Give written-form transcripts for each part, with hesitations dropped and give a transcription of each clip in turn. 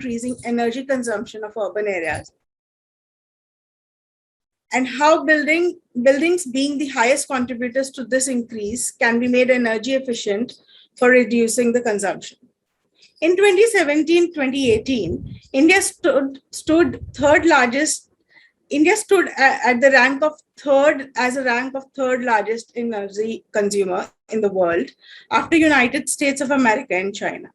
increasing energy consumption of urban areas, and how buildings being the highest contributors to this increase can be made energy efficient for reducing the consumption. In 2017-2018, stood third largest. India stood at the rank of third largest energy consumer in the world after United States of America and China.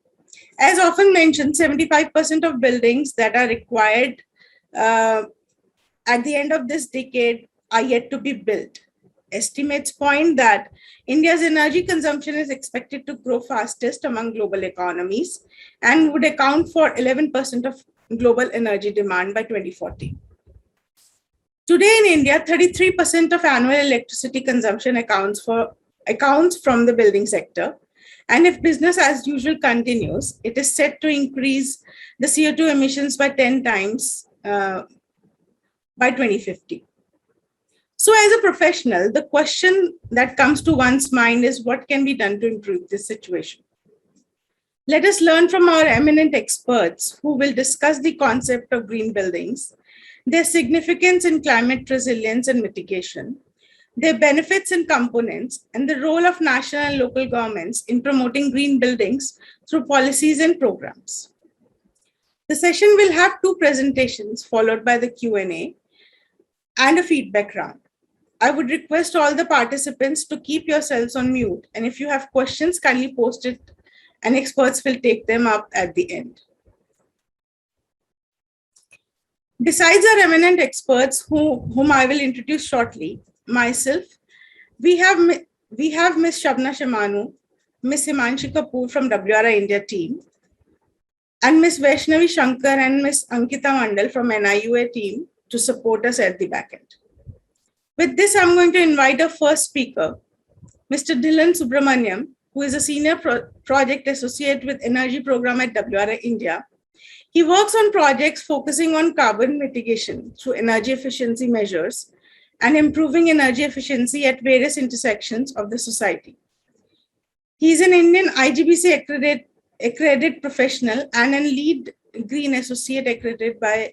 As often mentioned, 75% of buildings that are required at the end of this decade are yet to be built. Estimates point that India's energy consumption is expected to grow fastest among global economies and would account for 11% of global energy demand by 2040. Today in India, 33% of annual electricity consumption accounts from the building sector. And if business as usual continues, it is set to increase the CO2 emissions by 10 times by 2050. So as a professional, the question that comes to one's mind is what can be done to improve this situation? Let us learn from our eminent experts who will discuss the concept of green buildings, their significance in climate resilience and mitigation, their benefits and components, and the role of national and local governments in promoting green buildings through policies and programs. The session will have two presentations followed by the Q&A and a feedback round. I would request all the participants to keep yourselves on mute, and if you have questions, kindly post it and experts will take them up at the end. Besides our eminent experts whom I will introduce shortly, myself, we have Ms. Shabna Shamanu, Ms. Himanshi Kapoor from WRI India team, and Ms. Vaishnavi Shankar and Ms. Ankita Mandal from NIUA team to support us at the back end. With this, I'm going to invite our first speaker, Mr. Dhilan Subramaniam, who is a senior project associate with Energy Program at WRI India. He works on projects focusing on carbon mitigation through energy efficiency measures and improving energy efficiency at various intersections of the society. He is an Indian IGBC accredited professional and a lead green associate accredited by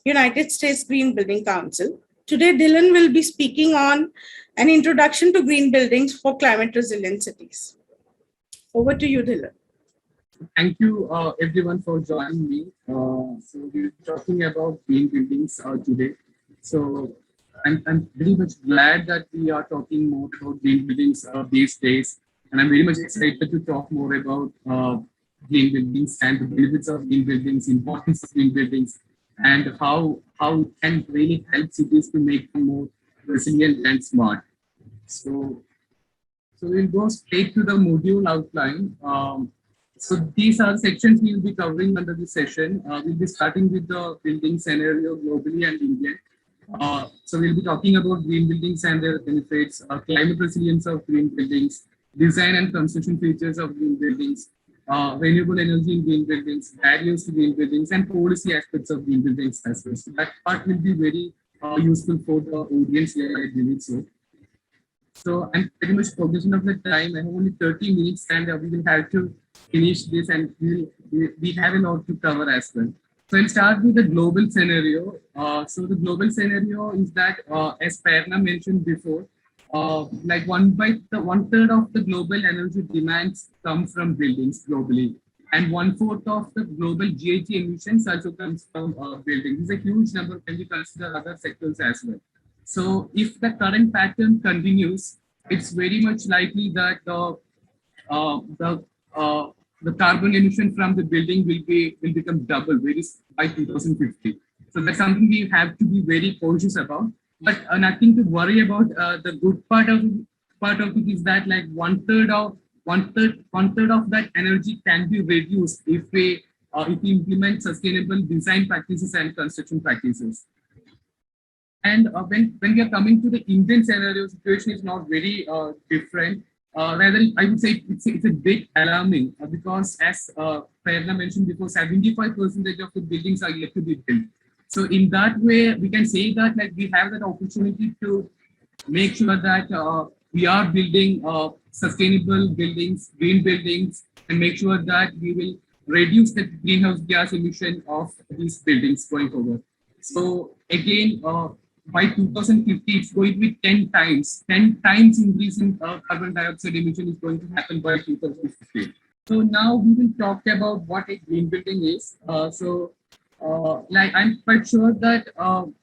United States Green Building Council. Today, Dhilan will be speaking on an introduction to green buildings for climate resilient cities. Over to you, Dhilan. Thank you, everyone, for joining me. So we're talking about green buildings today. So I'm very much glad that we are talking more about green buildings these days. And I'm very much excited to talk more about green buildings and the benefits of green buildings, importance of green buildings, and how it can really help cities to make them more resilient and smart. So we'll go straight to the module outline. So these are sections we will be covering under this session. We'll be starting with the building scenario globally and India. So we'll be talking about green buildings and their benefits, climate resilience of green buildings, design and construction features of green buildings, renewable energy in green buildings, barriers to green buildings, and policy aspects of green buildings as well. So that part will be very useful for the audience here, I believe so. So I'm pretty much cognizant of the time. I have only 30 minutes and we will have to finish this, and we have a lot to cover as well. So I'll start with the global scenario. So the global scenario is that, as Prerna mentioned before, like one third of the global energy demands come from buildings globally, and 1/4 of the global GHG emissions also comes from buildings. It's a huge number when we consider other sectors as well. So if the current pattern continues, it's very much likely that the carbon emission from the building will become double by 2050. So that's something we have to be very cautious about. But nothing to worry about. The good part of it is that like one third of that energy can be reduced if we implement sustainable design practices and construction practices. And when we are coming to the Indian scenario, situation is not very different. Rather, I would say it's a bit alarming because, as Prerna mentioned before, 75% of the buildings are yet to be built. So in that way, we can say that like we have that opportunity to make sure that we are building sustainable buildings, green buildings, and make sure that we will reduce the greenhouse gas emission of these buildings going forward. So again, by 2050, it's going to be 10 times increase in carbon dioxide emission is going to happen by 2050. So now we will talk about what a green building is. Like I'm quite sure that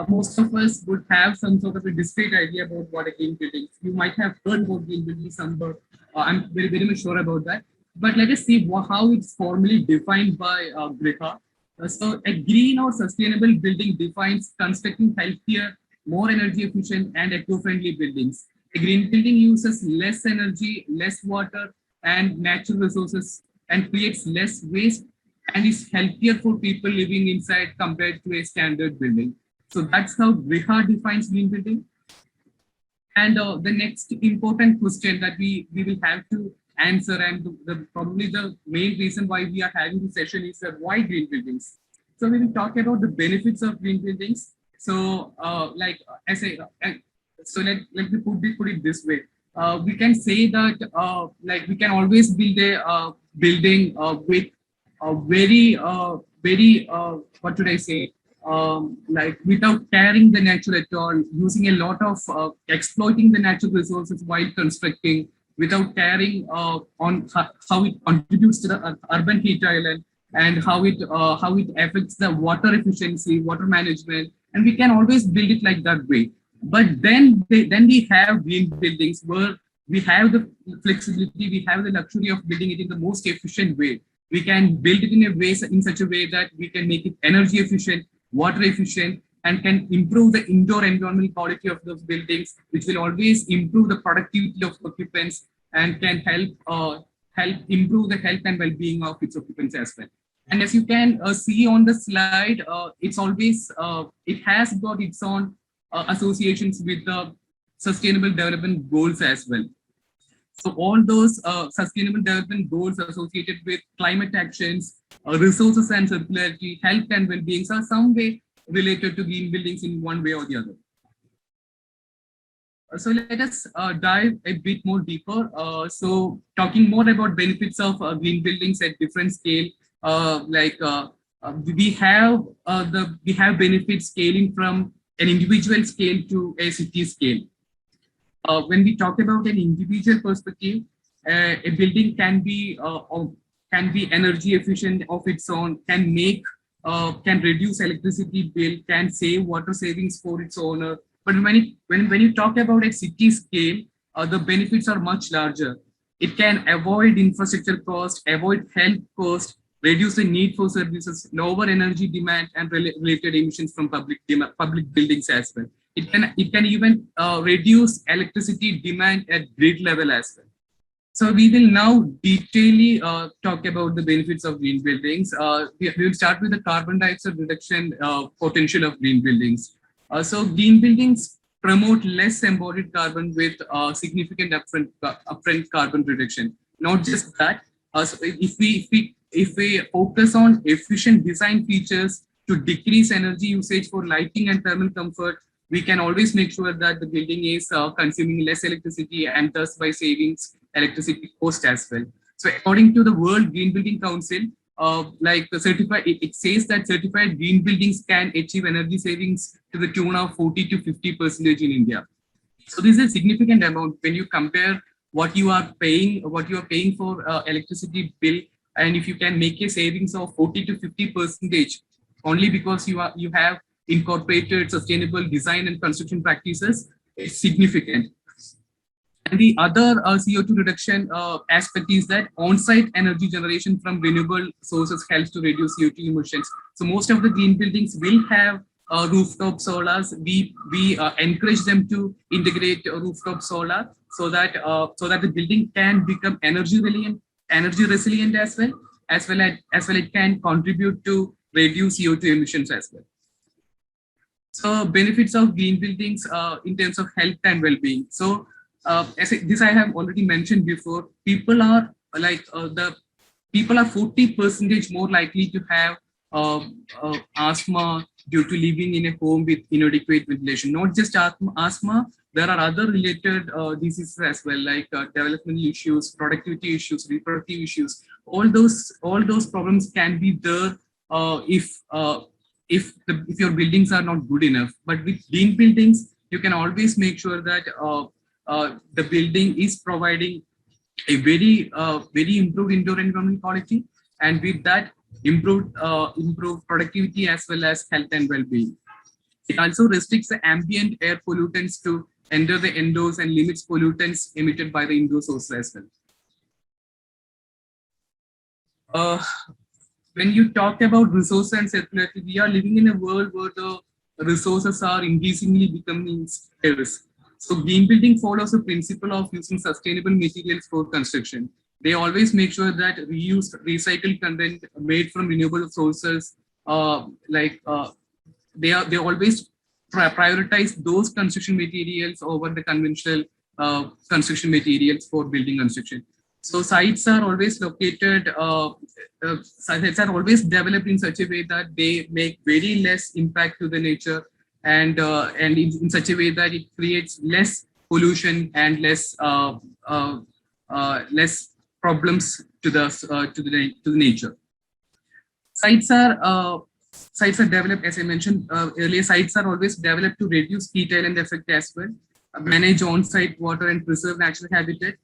most of us would have some sort of a discrete idea about what a green building is. You might have heard about green building somewhere. I'm very much sure about that. But let us see how it's formally defined by GRIHA. So a green or sustainable building defines constructing healthier, more energy efficient and eco-friendly buildings. A green building uses less energy, less water and natural resources and creates less waste and is healthier for people living inside compared to a standard building. So that's how GRIHA defines green building. And the next important question that we will have to answer, and probably the main reason why we are having this session is that why green buildings? So we will talk about the benefits of green buildings. So like as a, so let me put it this way. We can say that like we can always build a building with a very what should I say, like without caring the nature at all, using a lot of exploiting the natural resources while constructing, without caring on how it contributes to the urban heat island and how it affects the water efficiency, water management, and we can always build it like that way. But then we have green buildings where we have the flexibility, we have the luxury of building it in the most efficient way. We can build it in such a way that we can make it energy efficient, water efficient, and can improve the indoor environmental quality of those buildings, which will always improve the productivity of occupants and can help improve the health and well-being of its occupants as well. And as you can see on the slide, it's always it has got its own associations with the Sustainable Development Goals as well. So all those sustainable development goals associated with climate actions, resources and circularity, health and well-being are some way related to green buildings in one way or the other. So let us dive a bit more deeper. So talking more about benefits of green buildings at different scale, we have benefits scaling from an individual scale to a city scale. When we talk about an individual perspective, a building can be energy efficient of its own, can reduce electricity bill, can save water savings for its owner. But when you talk about a city scale, the benefits are much larger. It can avoid infrastructure cost, avoid health cost, reduce the need for services, lower energy demand, and related emissions from public buildings as well. It can even reduce electricity demand at grid level as well. So we will now detailedly talk about the benefits of green buildings. We will start with the carbon dioxide reduction potential of green buildings. So green buildings promote less embodied carbon with significant upfront carbon reduction. Not just that, so if we focus on efficient design features to decrease energy usage for lighting and thermal comfort, we can always make sure that the building is consuming less electricity and thus by savings electricity cost as well. So according to the World Green Building Council, it says that certified green buildings can achieve energy savings to the tune of 40 to 50% in India. So this is a significant amount when you compare what you are paying for electricity bill, and if you can make a savings of 40 to 50% only because you have incorporated sustainable design and construction practices, is significant. And the other CO2 reduction aspect is that on-site energy generation from renewable sources helps to reduce CO2 emissions. So most of the green buildings will have rooftop solars. We encourage them to integrate rooftop solar so that the building can become energy resilient as well it can contribute to reduce CO2 emissions as well. So benefits of green buildings in terms of health and well-being. So this I have already mentioned before. People are 40% more likely to have asthma due to living in a home with inadequate ventilation. Not just asthma, there are other related diseases as well, like developmental issues, productivity issues, reproductive issues. All those problems can be there if your buildings are not good enough. But with green buildings, you can always make sure that the building is providing a very improved indoor environment quality, and with that improved productivity as well as health and well-being. It also restricts the ambient air pollutants to enter the indoors and limits pollutants emitted by the indoor sources as well. When you talk about resource and circularity, we are living in a world where the resources are increasingly becoming scarce. So green building follows the principle of using sustainable materials for construction. They always make sure that reused, recycled content made from renewable sources, they always prioritize those construction materials over the conventional construction materials for building construction. So sites are always sites are always developed in such a way that they make very less impact to the nature, and in such a way that it creates less pollution and less problems to the nature. Sites are developed, as I mentioned earlier. Sites are always developed to reduce heat island effect as well, manage on-site water and preserve natural habitat.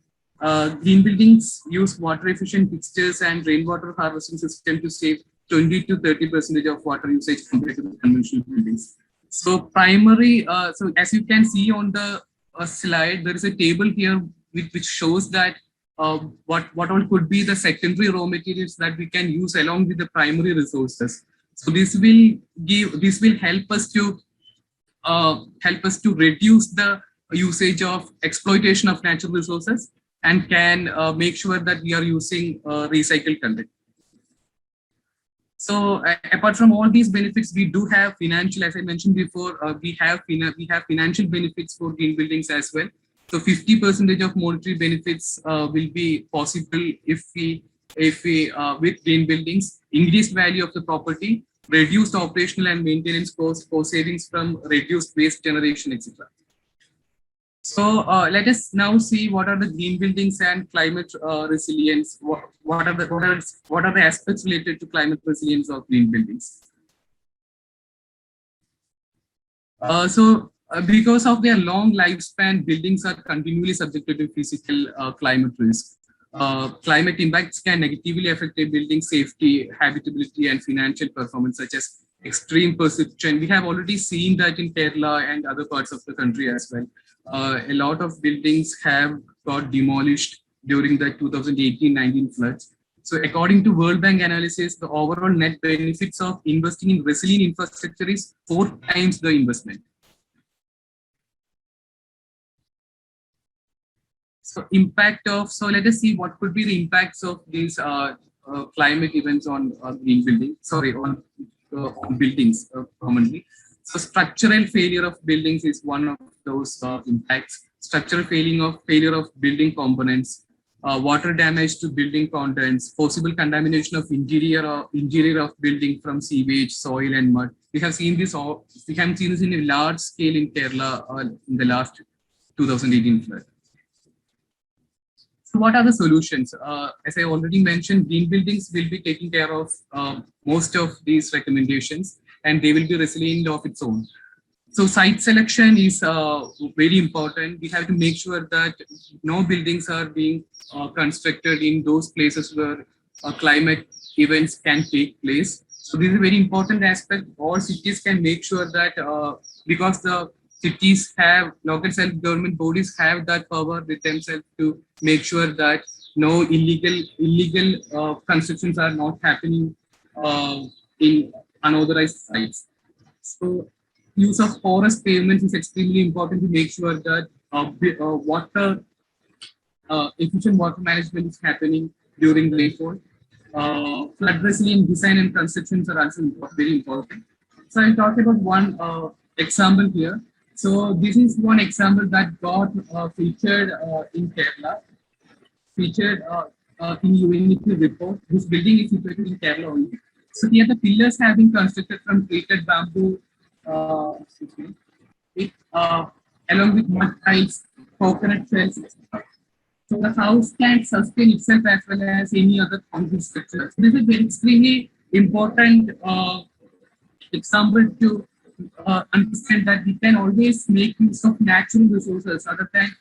Green buildings use water efficient fixtures and rainwater harvesting system to save 20 to 30% of water usage compared to the conventional buildings. So so as you can see on the slide, there is a table here which shows that what all could be the secondary raw materials that we can use along with the primary resources. So this will help us to reduce the usage of exploitation of natural resources, and can make sure that we are using recycled content. So apart from all these benefits, we do have financial, as I mentioned before, we have financial benefits for green buildings as well. So 50% of monetary benefits will be possible if we with green buildings, increased value of the property, reduced operational and maintenance costs, cost savings from reduced waste generation, etc. So let us now see what are the green buildings and climate resilience. What are the aspects related to climate resilience of green buildings? Because of their long lifespan, buildings are continually subjected to physical climate risk. Climate impacts can negatively affect a building's safety, habitability, and financial performance, such as extreme precipitation. We have already seen that in Kerala and other parts of the country as well. A lot of buildings have got demolished during the 2018-19 floods. So according to World Bank analysis, the overall net benefits of investing in resilient infrastructure is 4 times the investment. So let us see what could be the impacts of these climate events on green building, on buildings commonly. So structural failure of buildings is one of those impacts. Structural failure of building components, water damage to building contents, possible contamination of interior of building from sewage, soil, and mud. We have seen this in a large scale in Kerala in the last 2018 flood. So what are the solutions? As I already mentioned, green buildings will be taking care of most of these recommendations, and they will be resilient of its own. So site selection is very important. We have to make sure that no buildings are being constructed in those places where climate events can take place. So this is a very important aspect. All cities can make sure that because the cities have, local self-government bodies have that power with themselves to make sure that no illegal constructions are not happening in unauthorized sites. So use of porous pavements is extremely important to make sure that efficient water management is happening during rainfall. Flood resilient design and constructions are also very important. So I'll talk about one example here. So this is one example that got featured in Kerala, featured in UNEP report. This building is situated in Kerala only. So here the pillars have been constructed from treated bamboo. along with mud tiles, coconut shells. So the house can sustain itself as well as any other concrete structure. So this is very extremely important example to understand that we can always make use of natural resources other than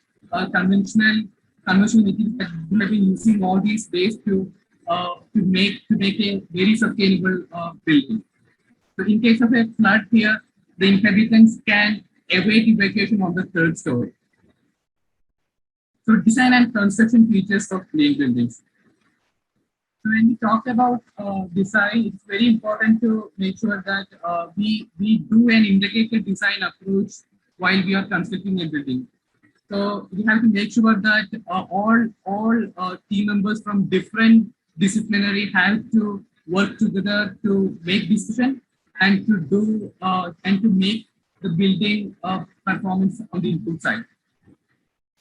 conventional materials that we have been using all these days to make a very sustainable building. So in case of a flood here, the inhabitants can await evacuation on the third story. So design and construction features of green buildings. So when we talk about design, it's very important to make sure that we do an integrated design approach while we are constructing a building. So we have to make sure that all team members from different disciplinary have to work together to make decision and to do and to make the building performance on the input side.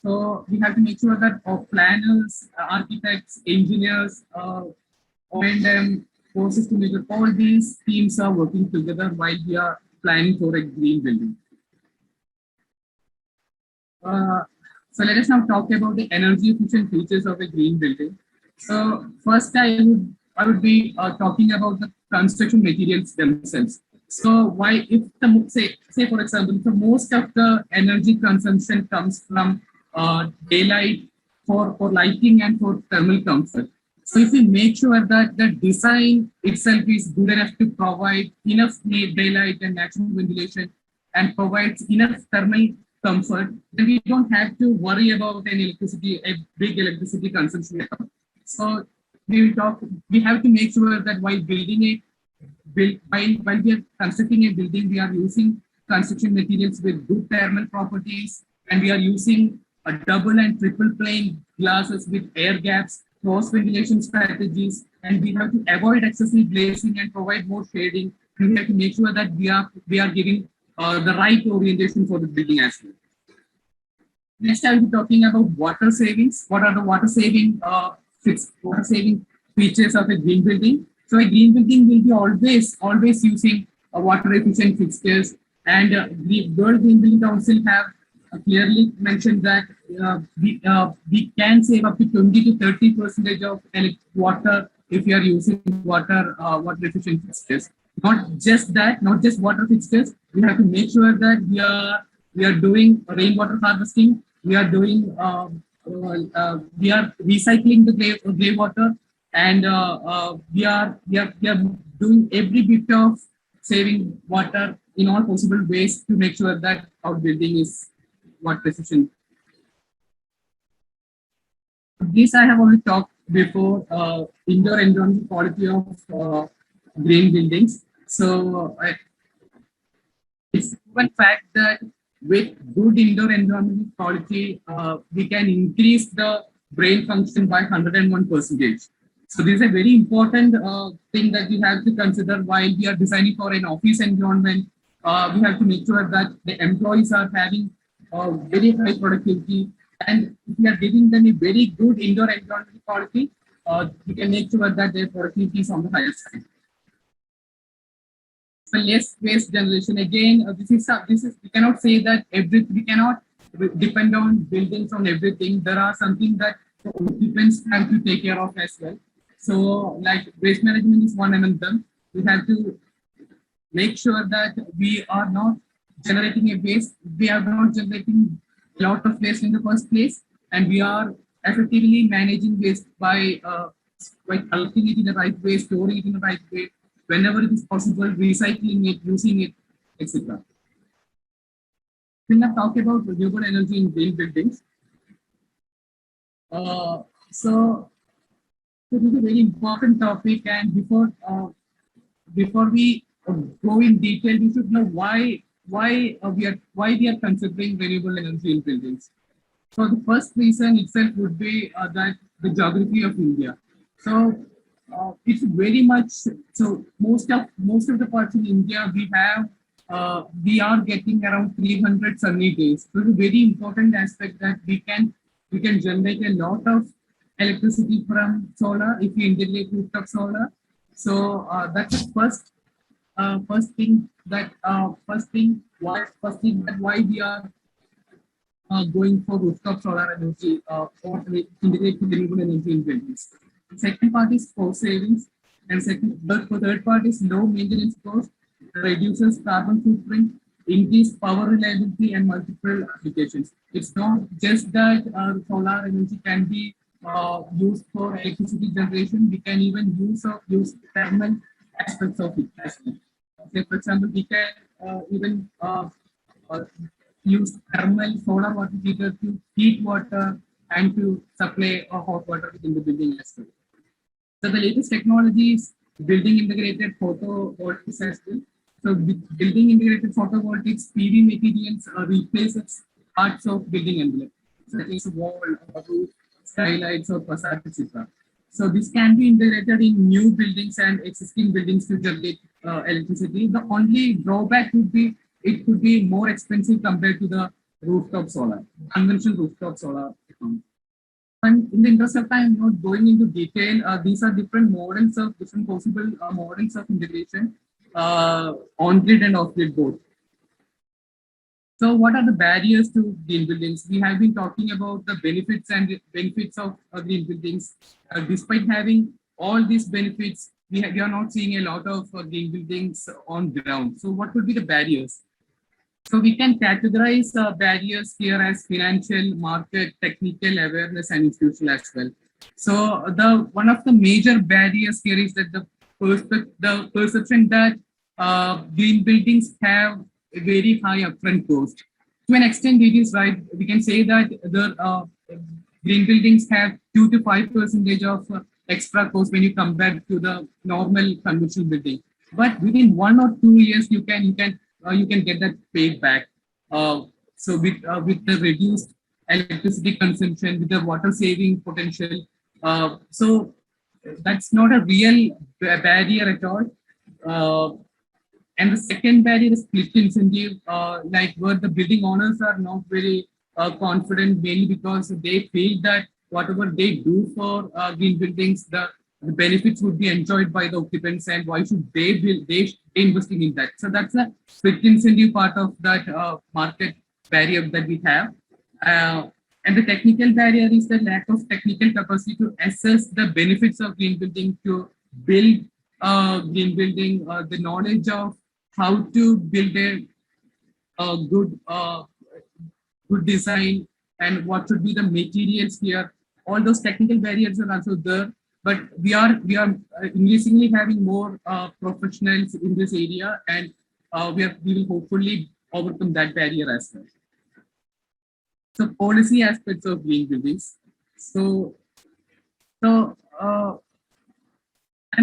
So we have to make sure that our planners, architects, engineers, O&M, process to measure, all these teams are working together while we are planning for a green building. So let us now talk about the energy efficient features of a green building. So first I would be talking about the construction materials themselves. So why if the say for example, so most of the energy consumption comes from daylight for lighting and for thermal comfort. So if we make sure that the design itself is good enough to provide enough daylight and natural ventilation and provides enough thermal comfort, then we don't have to worry about a big electricity consumption. So we have to make sure that while we are constructing a building, we are using construction materials with good thermal properties, and we are using a double and triple plane glasses with air gaps, cross ventilation strategies, and we have to avoid excessive glazing and provide more shading. We have to make sure that we are giving the right orientation for the building as well. Next, I will be talking about water savings. What are the water saving features of a green building? So a green building will be always using water efficient fixtures, and the World Green Building Council have clearly mentioned that we can save up to 20 to 30% of water if you are using water efficient fixtures. Not just that, not just water fixtures. We have to make sure that we are doing rainwater harvesting. We are doing we are recycling the grey water, and we are doing every bit of saving water in all possible ways to make sure that our building is water efficient. This I have already talked before. Indoor environmental quality of green buildings. So it's a proven fact that with good indoor environmental quality, we can increase the brain function by 101%. So this is a very important thing that we have to consider while we are designing for an office environment. We have to make sure that the employees are having very high productivity, and if we are giving them a very good indoor environmental quality, we can make sure that their productivity is on the higher side. So less waste generation. Again, this is we cannot say that we cannot depend on buildings on everything. There are something that occupants have to take care of as well. So like waste management is one among them. We have to make sure that we are not generating a waste. We are not generating a lot of waste in the first place, and we are effectively managing waste by collecting it in the right way, storing it in the right way, whenever it is possible, recycling it, using it, etc. When I talk about renewable energy in green buildings, so this is a very important topic, and before we go in detail, we should know why we are considering renewable energy in buildings. So the first reason itself would be that the geography of India. So it's very much so. Most of the parts in India we are getting around 300 sunny days. So it's a very important aspect that we can generate a lot of electricity from solar if we integrate rooftop solar. So that's the first thing that why we are going for rooftop solar energy or integrated renewable energy in buildings. Second part is cost savings, and third part is low maintenance cost, reduces carbon footprint, increase power reliability, and multiple applications. It's not just that solar energy can be used for electricity generation. We can even use thermal aspects of it as well. Say, for example, we can even uh, use thermal solar water heater to heat water and to supply hot water within the building as well. So the latest technology is building integrated photovoltaics as well. So with building integrated photovoltaics, PV materials replaces parts of building envelope, such as wall, roof, skylights, or facade, etc. So this can be integrated in new buildings and existing buildings to generate electricity. The only drawback would be it could be more expensive compared to the rooftop solar, conventional rooftop solar technology. And in the interest of time, not going into detail, these are different models of different possible models of integration, on-grid and off-grid both. So what are the barriers to green buildings? We have been talking about the benefits of green buildings. Despite having all these benefits, we are not seeing a lot of green buildings on ground. So what would be the barriers? So we can categorize barriers here as financial, market, technical awareness, and institutional as well. So the one of the major barriers here is that the perception that green buildings have a very high upfront cost. To an extent, it is right. We can say that the green buildings have 2 to 5% of extra cost when you compare to the normal conventional building. But within 1 or 2 years, you can get that paid back. So with the reduced electricity consumption, with the water saving potential, so that's not a real barrier at all. And the second barrier is split incentive, like where the building owners are not very confident, mainly because they feel that whatever they do for green buildings, the benefits would be enjoyed by the occupants, and why should they build? They investing in that. So that's a split incentive part of that market barrier that we have. And the technical barrier is the lack of technical capacity to assess the benefits of green building, to build green building, the knowledge of how to build a good design and what should be the materials here. All those technical barriers are also there, but we are increasingly having more professionals in this area, and we will hopefully overcome that barrier as well. So policy aspects of green buildings. So I'm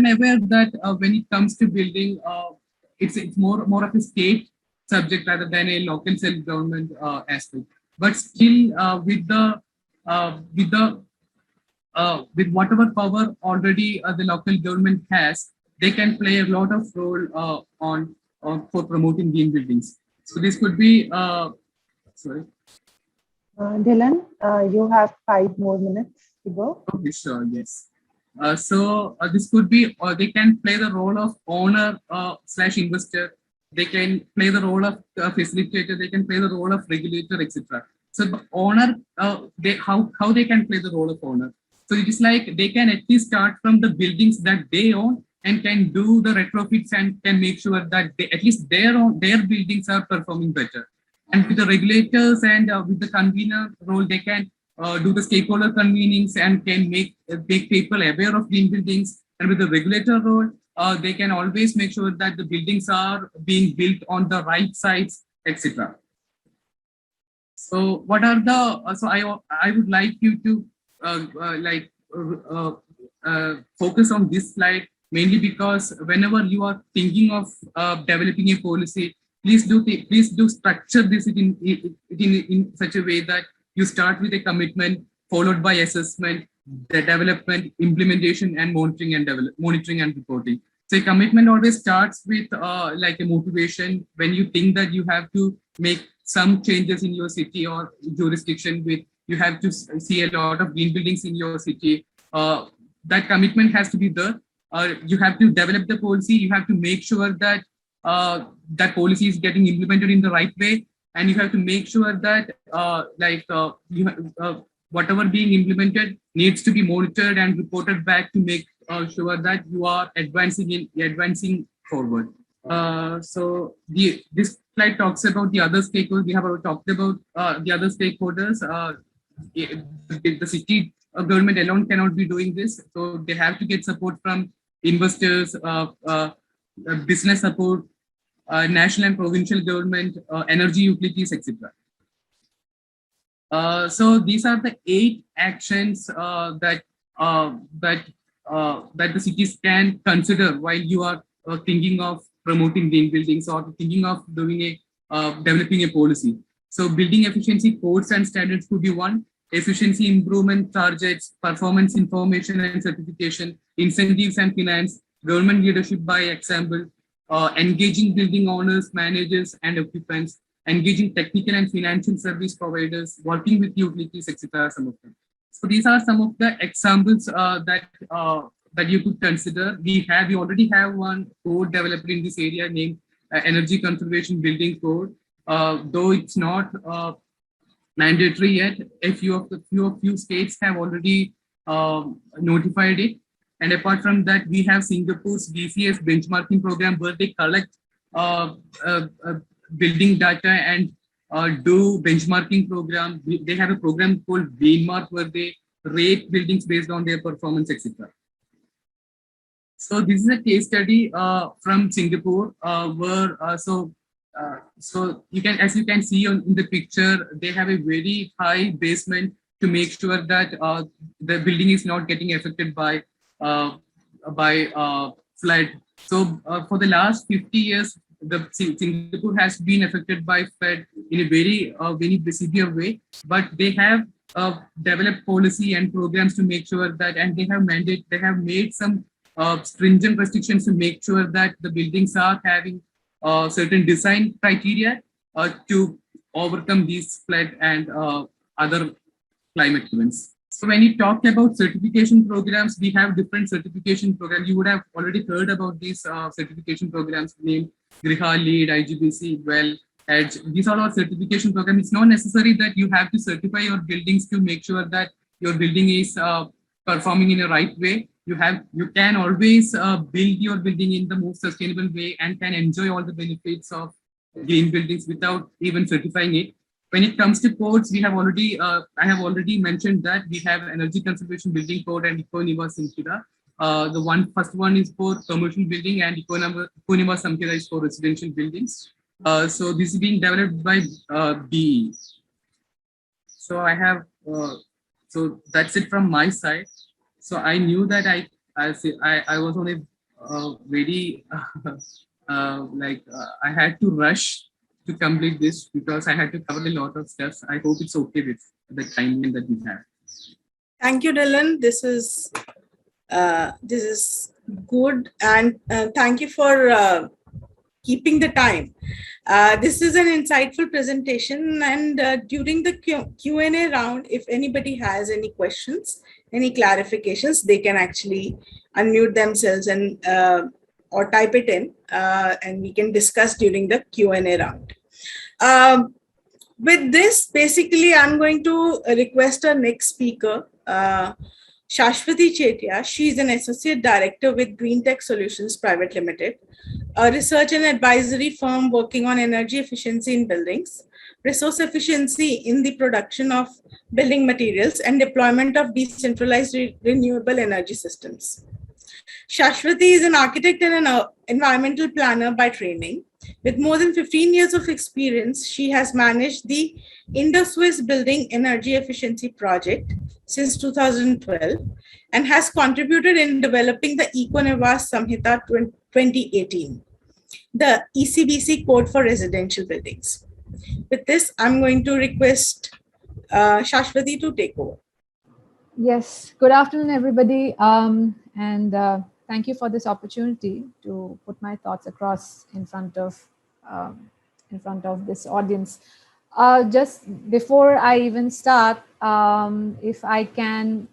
aware that when it comes to building, it's more of a state subject rather than a local self-government aspect. But still, with whatever power already the local government has, they can play a lot of role for promoting green buildings. So this could be sorry. Dylan, you have 5 more minutes to go. Okay, sure, yes. So this could be, they can play the role of owner slash investor. They can play the role of facilitator. They can play the role of regulator, etc. So the owner, how they can play the role of owner. So it is like they can at least start from the buildings that they own and can do the retrofits and can make sure that at least their buildings are performing better. And with the regulators and with the convener role, they can do the stakeholder convenings and can make people aware of green buildings. And with the regulator role, they can always make sure that the buildings are being built on the right sites, etc. So what are the? So I would like you to focus on this slide, mainly because whenever you are thinking of developing a policy, please do structure this in such a way that you start with a commitment followed by assessment, the development, implementation, and monitoring and reporting. So a commitment always starts with like a motivation when you think that you have to make some changes in your city or jurisdiction. With you have to see a lot of green buildings in your city. That commitment has to be there. You have to develop the policy. You have to make sure that that policy is getting implemented in the right way. and you have to make sure that whatever being implemented needs to be monitored and reported back to make sure that you are advancing forward. This slide talks about the other stakeholders. We have talked about the other stakeholders. The city government alone cannot be doing this, so they have to get support from investors, business support, national and provincial government, energy utilities, etc. So these are the 8 actions that the cities can consider while you are thinking of promoting green buildings or thinking of developing a policy. So building efficiency codes and standards could be one. Efficiency improvement targets, performance information and certification, incentives and finance, government leadership by example, engaging building owners, managers, and occupants, engaging technical and financial service providers, working with utilities, etc. Some of them. So these are some of the examples that you could consider. We already have one code developed in this area named Energy Conservation Building Code. Though it's not mandatory yet, a few states have already notified it. And apart from that, we have Singapore's BCS benchmarking program where they collect building data and do benchmarking program. They have a program called Greenmark where they rate buildings based on their performance, etc. So this is a case study from Singapore so you can, as you can see in the picture, they have a very high basement to make sure that the building is not getting affected by flood. So for the last 50 years, Singapore has been affected by flood in a very severe way, but they have developed policy and programs to make sure that, and they have made some stringent restrictions to make sure that the buildings are having certain design criteria to overcome these flood and other climate events. So when you talk about certification programs, we have different certification programs. You would have already heard about these certification programs named Griha, LEED, IGBC, WELL, EDGE. These are all certification programs. It's not necessary that you have to certify your buildings to make sure that your building is performing in a right way. You can always build your building in the most sustainable way and can enjoy all the benefits of green buildings without even certifying it. When it comes to codes, I have already mentioned that we have Energy Conservation Building Code and Econima Samhita. The first one is for commercial building and Econima Samhita is for residential buildings. So this is being developed by BE. So so that's it from my side. So I knew that I was on a very I had to rush to complete this because I had to cover a lot of steps. I hope it's okay with the timeline that we have. Thank you, Dylan. This is good, and thank you for keeping the time. This is an insightful presentation, and during the Q&A round, if anybody has any questions, any clarifications, they can actually unmute themselves and or type it in, and we can discuss during the Q&A round. With this, basically, I'm going to request our next speaker, Shashwati Chetia. She is an Associate Director with Green Tech Solutions Private Limited, a research and advisory firm working on energy efficiency in buildings, resource efficiency in the production of building materials, and deployment of decentralized renewable energy systems. Shashwati is an architect and an environmental planner by training. With more than 15 years of experience, she has managed the Indo-Swiss Building Energy Efficiency Project since 2012 and has contributed in developing the Econima Samhita 2018, the ECBC code for residential buildings. With this, I'm going to request Shashwati to take over. Yes, good afternoon, everybody. Thank you for this opportunity to put my thoughts across in front of this audience. Just before I even start, if I can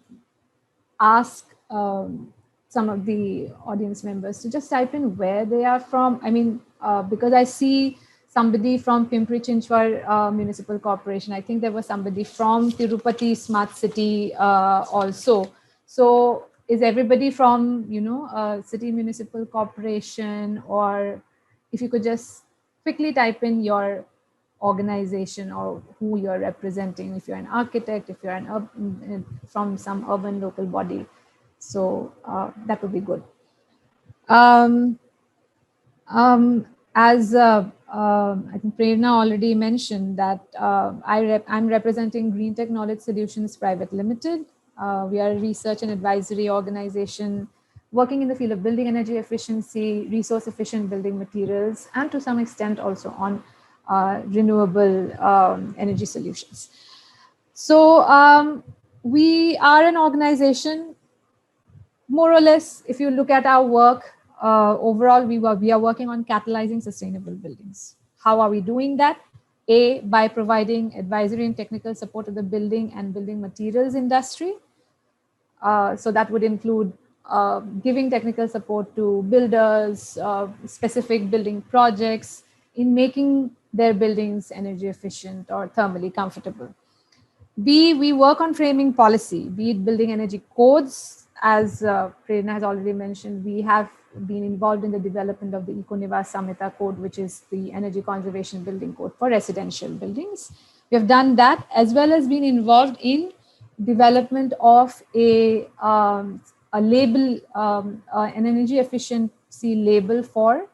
ask some of the audience members to just type in where they are from. I mean, because I see somebody from Pimpri Chinchwad Municipal Corporation. I think there was somebody from Tirupati Smart City also. So is everybody from, City Municipal Corporation, or if you could just quickly type in your organization or who you're representing, if you're an architect, if you're from some urban local body. So that would be good. Um, as I think Prerna already mentioned that I'm representing Green Tech Knowledge Solutions Private Limited. We are a research and advisory organization working in the field of building energy efficiency, resource efficient building materials, and to some extent also on renewable energy solutions. So we are an organization, more or less, if you look at our work, overall, we are working on catalyzing sustainable buildings. How are we doing that? A, by providing advisory and technical support to the building and building materials industry. So that would include giving technical support to builders, specific building projects in making their buildings energy efficient or thermally comfortable. B, we work on framing policy, be it building energy codes. As Prerna has already mentioned, we have been involved in the development of the Econivas Samhita Code, which is the energy conservation building code for residential buildings. We have done that, as well as been involved in development of a label, an energy efficiency label for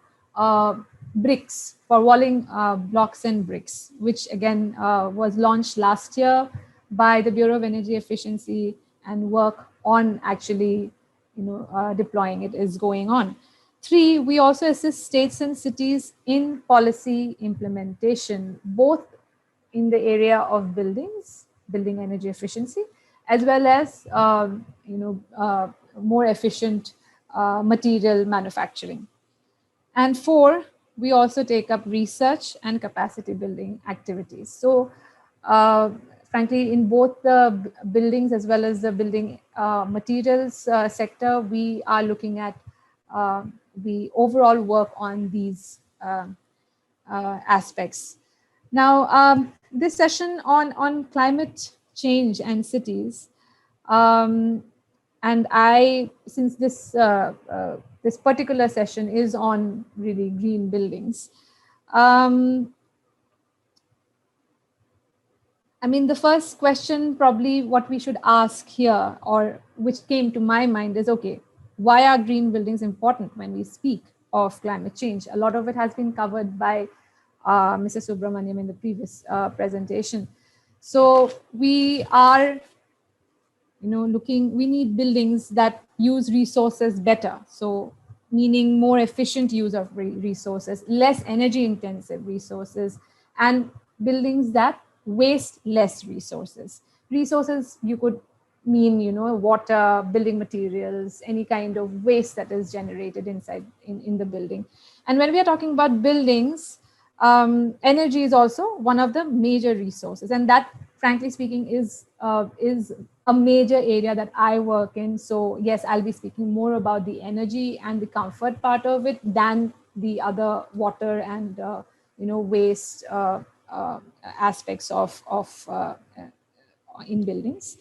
bricks, for walling blocks and bricks, which again was launched last year by the Bureau of Energy Efficiency, and work on actually deploying it is going on. 3, we also assist states and cities in policy implementation, both in the area of buildings, building energy efficiency, as well as more efficient material manufacturing. And 4, we also take up research and capacity building activities. So frankly, in both the buildings as well as the building materials sector, we are looking at the overall work on these aspects. Now, this session on climate change and cities, and since this this particular session is on really green buildings, I mean, the first question probably what we should ask here, or which came to my mind, is, okay, why are green buildings important when we speak of climate change? A lot of it has been covered by Mr. Subramaniam in the previous presentation. So we are, we need buildings that use resources better. So meaning more efficient use of resources, less energy intensive resources, and buildings that waste less resources. Resources, you could mean, water, building materials, any kind of waste that is generated inside in the building. And when we are talking about buildings, energy is also one of the major resources, and that, frankly speaking, is a major area that I work in. So yes, I'll be speaking more about the energy and the comfort part of it than the other water and waste aspects of in buildings.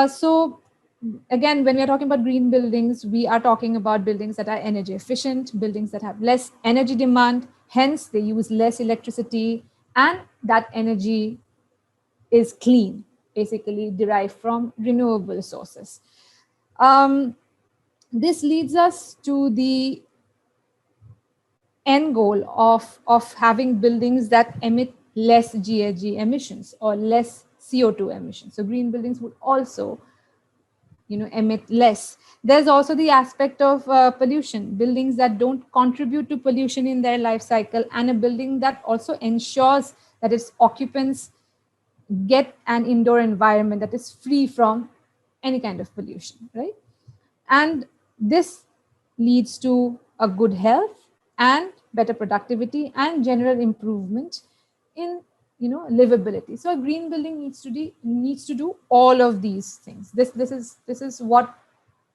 So again, when we are talking about green buildings, we are talking about buildings that are energy efficient, buildings that have less energy demand, hence they use less electricity, and that energy is clean, basically derived from renewable sources. This leads us to the end goal of having buildings that emit less GHG emissions or less CO2 emissions. So green buildings would also emit less. There's also the aspect of pollution, buildings that don't contribute to pollution in their life cycle, and a building that also ensures that its occupants get an indoor environment that is free from any kind of pollution, right? And this leads to a good health and better productivity and general improvement in livability. So a green building needs to do all of these things. This is what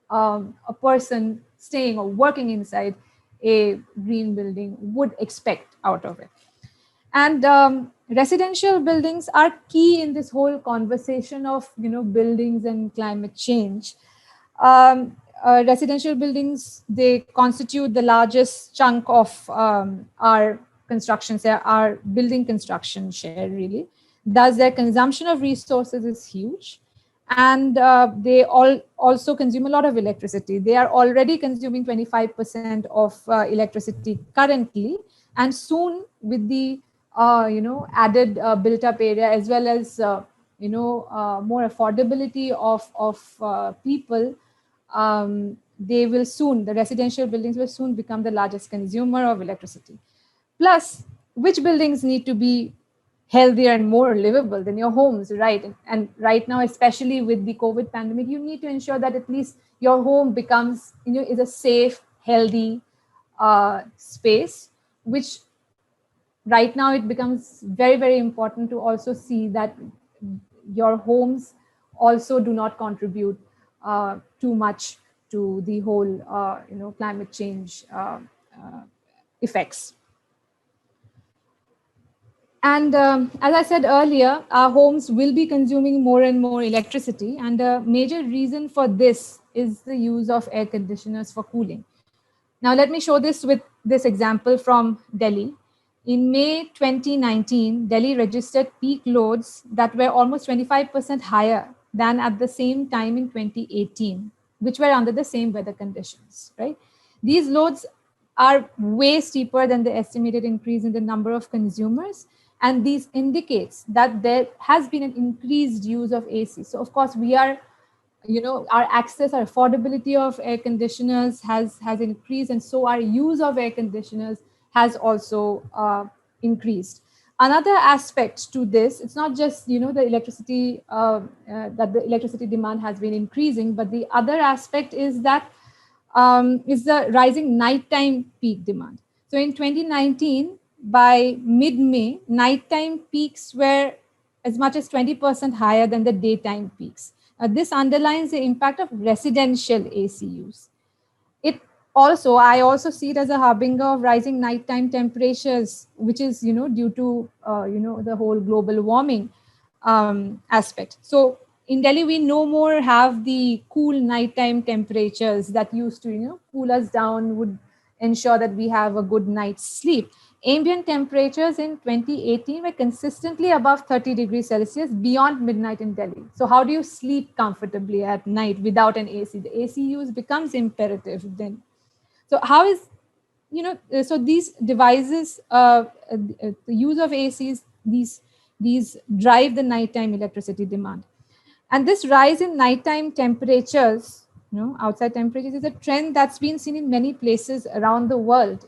a person staying or working inside a green building would expect out of it. And residential buildings are key in this whole conversation of, buildings and climate change. Residential buildings, they constitute the largest chunk of our construction share, our building construction share, really. Thus, their consumption of resources is huge. And they also consume a lot of electricity. They are already consuming 25% of electricity currently. And soon, with the added built up area, as well as more affordability of people, the residential buildings will soon become the largest consumer of electricity. Plus, which buildings need to be healthier and more livable than your homes, right? And right now, especially with the COVID pandemic, you need to ensure that at least your home becomes, is a safe, healthy space, which right now it becomes very, very important to also see that your homes also do not contribute too much to the whole, climate change effects. And as I said earlier, our homes will be consuming more and more electricity. And a major reason for this is the use of air conditioners for cooling. Now, let me show this with this example from Delhi. In May 2019, Delhi registered peak loads that were almost 25% higher than at the same time in 2018, which were under the same weather conditions, right? These loads are way steeper than the estimated increase in the number of consumers. And these indicates that there has been an increased use of AC. So of course, we are, our access, our affordability of air conditioners has increased, and so our use of air conditioners has also increased. Another aspect to this, it's not just the electricity that the electricity demand has been increasing, but the other aspect is that is the rising nighttime peak demand. So in 2019, by mid-May, nighttime peaks were as much as 20% higher than the daytime peaks. This underlines the impact of residential AC use. I also see it as a harbinger of rising nighttime temperatures, which is, due to, the whole global warming aspect. So in Delhi, we no more have the cool nighttime temperatures that used to, cool us down, would ensure that we have a good night's sleep. Ambient temperatures in 2018 were consistently above 30 degrees Celsius beyond midnight in Delhi. So how do you sleep comfortably at night without an AC? The AC use becomes imperative then. So how is, so these devices, the use of ACs, these drive the nighttime electricity demand. And this rise in nighttime temperatures, outside temperatures, is a trend that's been seen in many places around the world.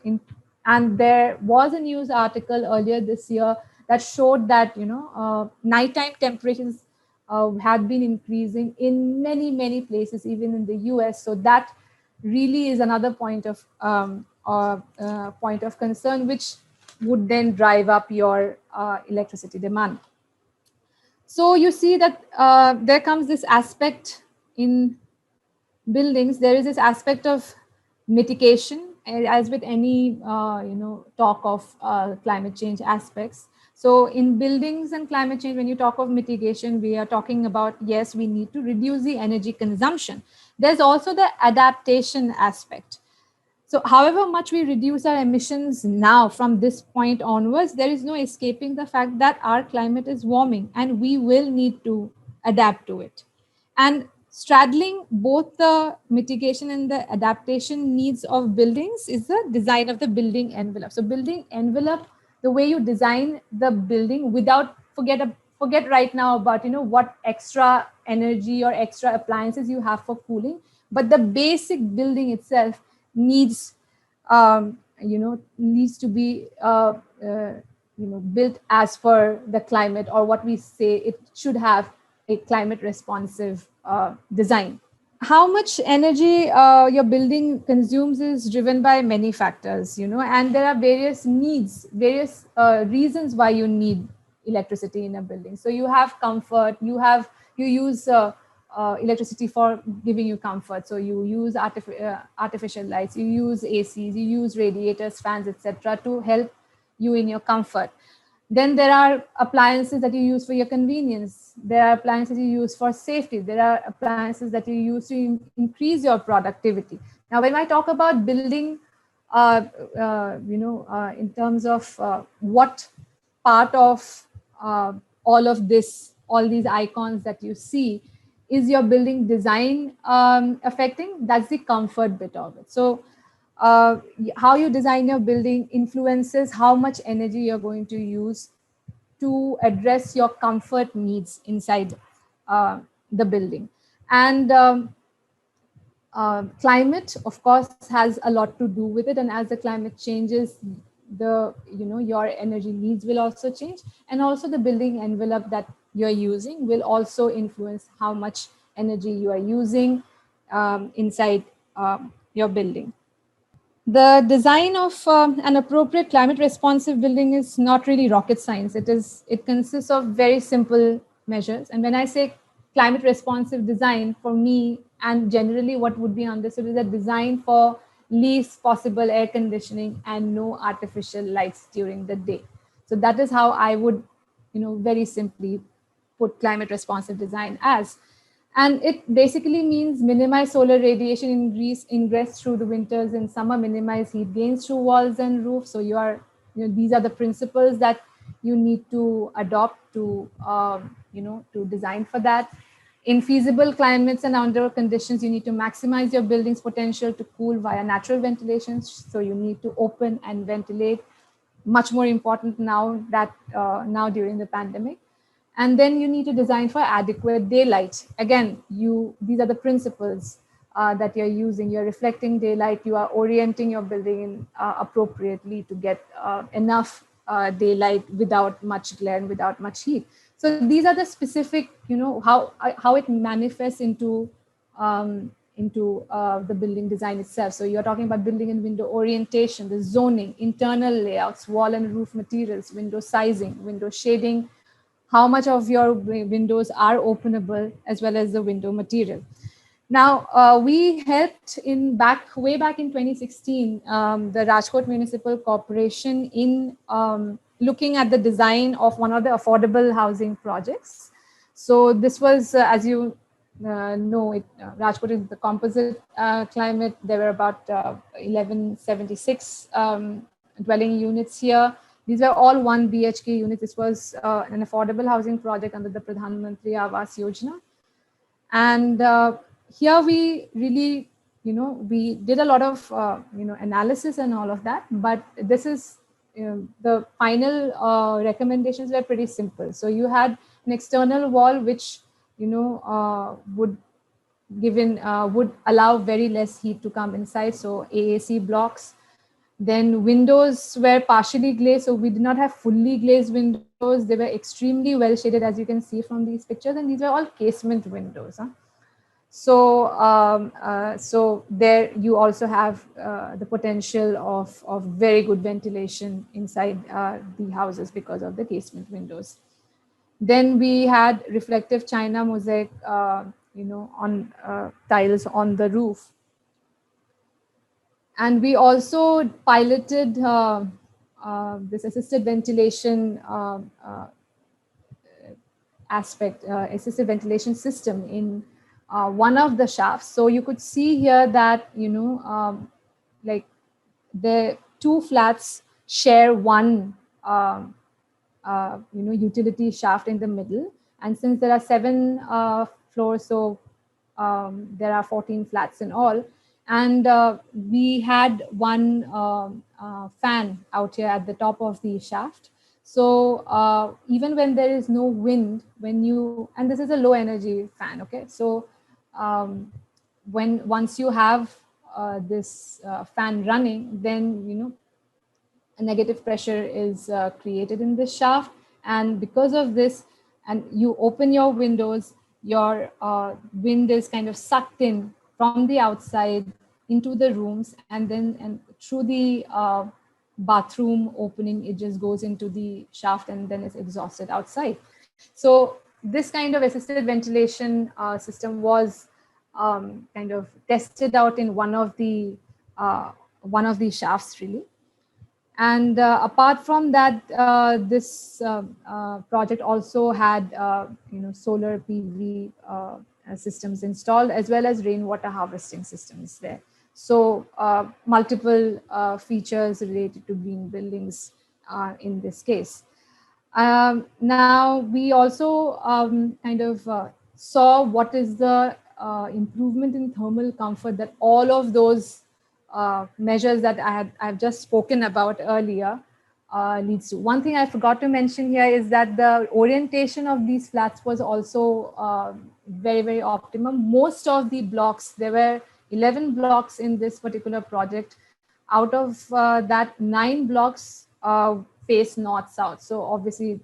And there was a news article earlier this year that showed that, nighttime temperatures had been increasing in many, many places, even in the US. So that really is another point of concern, which would then drive up your electricity demand. So you see that there comes this aspect in buildings. There is this aspect of mitigation, as with any talk of climate change aspects. So in buildings and climate change, when you talk of mitigation, we are talking about, yes, we need to reduce the energy consumption. There's also the adaptation aspect. So however much we reduce our emissions now from this point onwards, there is no escaping the fact that our climate is warming and we will need to adapt to it. And straddling both the mitigation and the adaptation needs of buildings is the design of the building envelope. So building envelope, the way you design the building without forget right now about what extra energy or extra appliances you have for cooling, but the basic building itself needs needs to be built as per the climate, or what we say, it should have a climate responsive design. How much energy your building consumes is driven by many factors, and there are various needs, various reasons why you need electricity in a building. So you have comfort, you use electricity for giving you comfort. So you use artificial lights, you use ACs, you use radiators, fans, etc., to help you in your comfort. Then there are appliances that you use for your convenience. There are appliances you use for safety. There are appliances that you use to increase your productivity. Now, when I talk about building, in terms of what part of all of this, all these icons that you see, is your building design affecting? That's the comfort bit of it. So how you design your building influences how much energy you're going to use to address your comfort needs inside the building. And climate, of course, has a lot to do with it. And as the climate changes, your energy needs will also change, and also the building envelope that you're using will also influence how much energy you are using inside your building. The design of an appropriate climate responsive building is not really rocket science. It consists of very simple measures. And when I say climate responsive design, for me, and generally what would be understood is a design for least possible air conditioning and no artificial lights during the day. So that is how I would, very simply put climate responsive design as. And it basically means minimize solar radiation ingress through the winters, and summer minimize heat gains through walls and roofs. So these are the principles that you need to adopt to, to design for that. In feasible climates and outdoor conditions, you need to maximize your building's potential to cool via natural ventilation. So you need to open and ventilate, much more important now during the pandemic. And then you need to design for adequate daylight. Again, these are the principles that you're using. You're reflecting daylight, you are orienting your building appropriately to get enough daylight without much glare and without much heat. So these are the specific, how it manifests into the building design itself. So you're talking about building and window orientation, the zoning, internal layouts, wall and roof materials, window sizing, window shading, how much of your windows are openable, as well as the window material. Now, we helped way back in 2016, the Rajkot Municipal Corporation in looking at the design of one of the affordable housing projects. So this was, as you know, Rajkot is the composite climate. There were about 1176 dwelling units here. These were all 1 BHK units. This was an affordable housing project under the Pradhan Mantri Awas Yojana. And here we really, we did a lot of, analysis and all of that. But this is, the final recommendations were pretty simple. So you had an external wall, which, would allow very less heat to come inside. So AAC blocks. Then windows were partially glazed, so we did not have fully glazed windows. They were extremely well shaded, as you can see from these pictures, and these were all casement windows. So there you also have the potential of very good ventilation inside the houses because of the casement windows. Then we had reflective China mosaic, on tiles on the roof. And we also piloted this assisted ventilation assisted ventilation system in one of the shafts. So you could see here that, like the two flats share one, utility shaft in the middle. And since there are 7 floors, so there are 14 flats in all. And we had one fan out here at the top of the shaft. So even when there is no wind, and this is a low energy fan, okay? So once you have this fan running, then, a negative pressure is created in this shaft. And because of this, and you open your windows, your wind is kind of sucked in from the outside into the rooms, and then through the bathroom opening, it just goes into the shaft and then is exhausted outside. So this kind of assisted ventilation system was kind of tested out in one of the shafts, really. And apart from that, this project also had solar PV systems installed, as well as rainwater harvesting systems there. So multiple features related to green buildings in this case. Now we also saw what is the improvement in thermal comfort that all of those measures that I've just spoken about earlier leads to. One thing I forgot to mention here is that the orientation of these flats was also very, very optimum. Most of the blocks, there were 11 blocks in this particular project. Out of that, 9 blocks face north-south. So obviously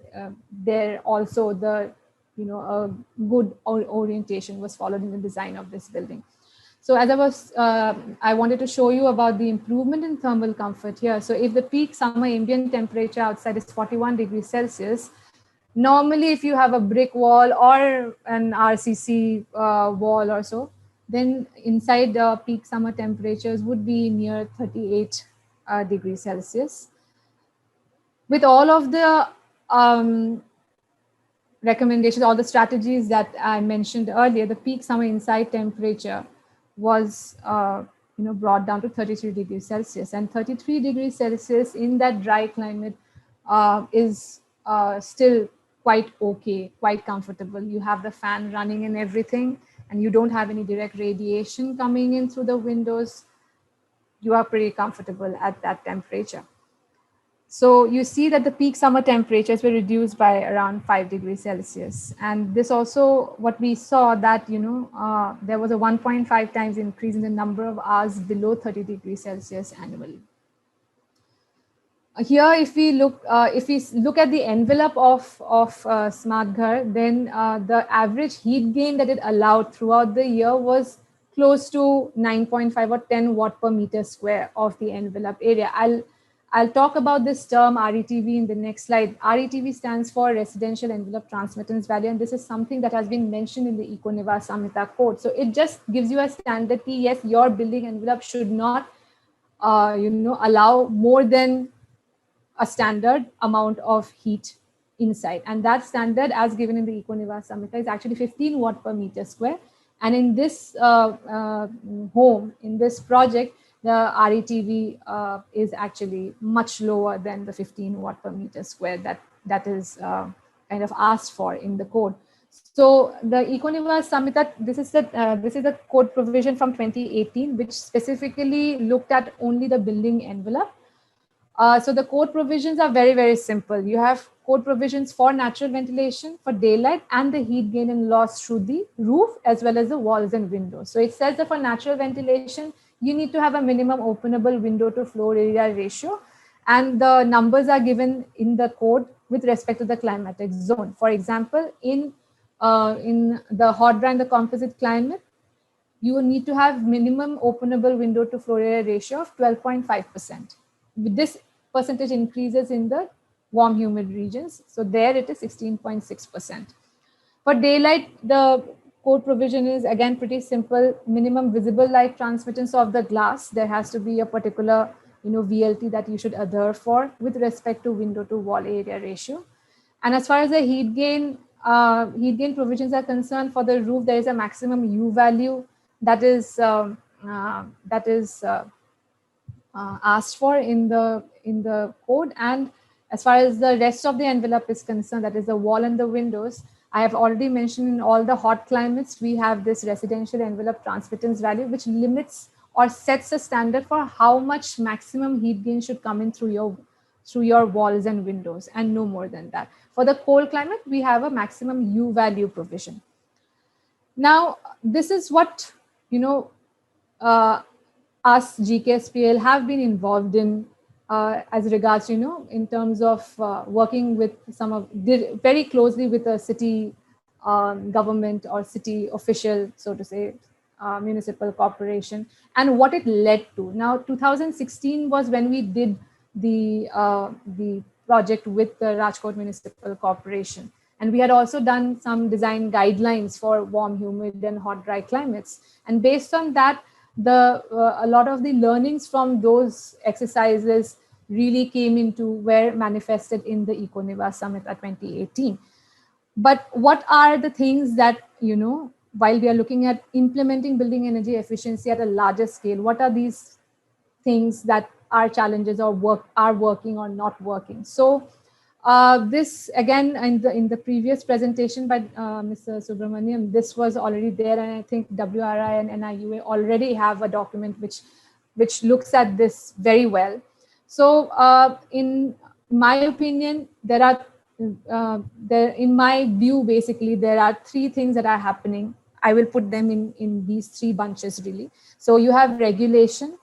there also the, a good orientation was followed in the design of this building. So as I wanted to show you about the improvement in thermal comfort here. So if the peak summer ambient temperature outside is 41 degrees Celsius, normally if you have a brick wall or an RCC wall or so, then inside the peak summer temperatures would be near 38 degrees Celsius. With all of the recommendations, all the strategies that I mentioned earlier, the peak summer inside temperature was brought down to 33 degrees Celsius, and 33 degrees Celsius in that dry climate is still quite okay, quite comfortable. You have the fan running and everything, and you don't have any direct radiation coming in through the windows. You are pretty comfortable at that temperature. So you see that the peak summer temperatures were reduced by around 5 degrees Celsius. And this also, what we saw that, there was a 1.5 times increase in the number of hours below 30 degrees Celsius annually. Here, if we look at the envelope of Smart Ghar, then the average heat gain that it allowed throughout the year was close to 9.5 or 10 watt per meter square of the envelope area. I'll talk about this term RETV in the next slide. RETV stands for Residential Envelope Transmittance Value, and this is something that has been mentioned in the Econeva Samhita code. So it just gives you a standard key. Yes, your building envelope should not, allow more than a standard amount of heat inside. And that standard, as given in the Econeva Samhita, is actually 15 watt per meter square. And in this home, in this project, the RETV is actually much lower than the 15 watt per meter square that is kind of asked for in the code. So the Econeva Samhita, this is the code provision from 2018, which specifically looked at only the building envelope. So the code provisions are very, very simple. You have code provisions for natural ventilation, for daylight, and the heat gain and loss through the roof, as well as the walls and windows. So it says that for natural ventilation, you need to have a minimum openable window to floor area ratio. And the numbers are given in the code with respect to the climatic zone. For example, in the hot, dry, and the composite climate, you will need to have minimum openable window to floor area ratio of 12.5%. This percentage increases in the warm, humid regions. So there it is 16.6%. For daylight, the code provision is again pretty simple. Minimum visible light transmittance of the glass. There has to be a particular VLT that you should adhere for with respect to window to wall area ratio. And as far as the heat gain provisions are concerned, for the roof, there is a maximum U value that is asked for in the code. And as far as the rest of the envelope is concerned, that is the wall and the windows, I have already mentioned in all the hot climates, we have this residential envelope transmittance value, which limits or sets a standard for how much maximum heat gain should come in through your walls and windows, and no more than that. For the cold climate, we have a maximum U value provision. Now, this is what, us GKSPL have been involved in as regards, in terms of working with very closely with a city government or city official, so to say, municipal corporation, and what it led to. Now, 2016 was when we did the project with the Rajkot Municipal Corporation. And we had also done some design guidelines for warm, humid, and hot, dry climates. And based on that, a lot of the learnings from those exercises really were manifested in the EcoNeva Summit at 2018. But what are the things that, while we are looking at implementing building energy efficiency at a larger scale, what are these things that are challenges or are working or not working? So this again, in the previous presentation by Mr. Subramaniam, this was already there, and I think WRI and NIUA already have a document which looks at this very well. So in my opinion, in my view, basically, there are three things that are happening. I will put them in these three bunches, really. So you have regulation,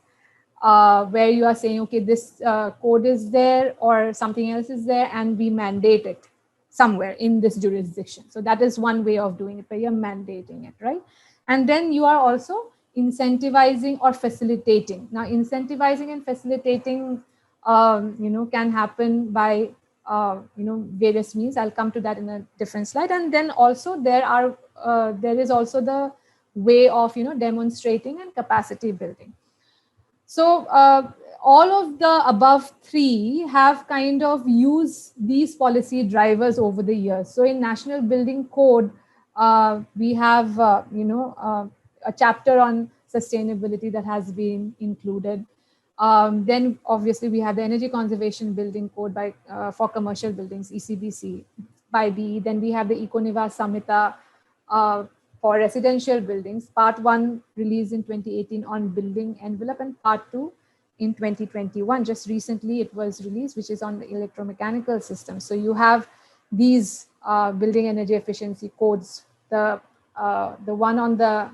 where you are saying, okay, this code is there or something else is there, and we mandate it somewhere in this jurisdiction. So that is one way of doing it, where you're mandating it, right? And then you are also incentivizing or facilitating. Now, incentivizing and facilitating, can happen by, various means. I'll come to that in a different slide. And then also there is also the way of, demonstrating and capacity building. So all of the above three have kind of used these policy drivers over the years. So in National Building Code, we have, a chapter on sustainability that has been included. Then obviously we have the Energy Conservation Building Code for commercial buildings, ECBC by BE. Then we have the EcoNeva Samhita for residential buildings, part 1 released in 2018 on building envelope, and part 2 in 2021. Just recently it was released, which is on the electromechanical system. So you have these building energy efficiency codes. The one on the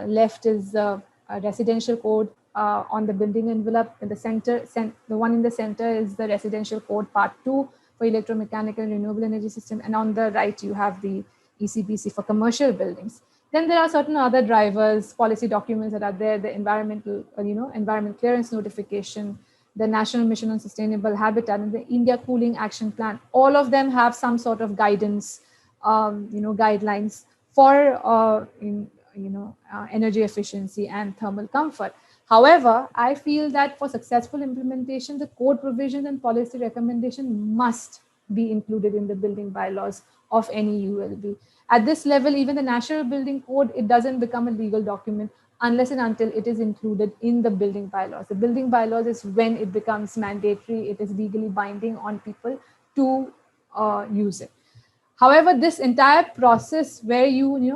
left is the residential code on the building envelope. In the center, the one in the center is the residential code part 2 for electromechanical and renewable energy system. And on the right, you have the ECBC for commercial buildings. Then there are certain other drivers, policy documents that are there, the environmental, environment clearance notification, the National Mission on Sustainable Habitat, and the India Cooling Action Plan. All of them have some sort of guidance, guidelines for energy efficiency and thermal comfort. However, I feel that for successful implementation, the code provisions and policy recommendation must be included in the building bylaws of any ULB. At this level, even the National Building Code, it doesn't become a legal document unless and until it is included in the building bylaws. The building bylaws is when it becomes mandatory, it is legally binding on people to use it. However, this entire process where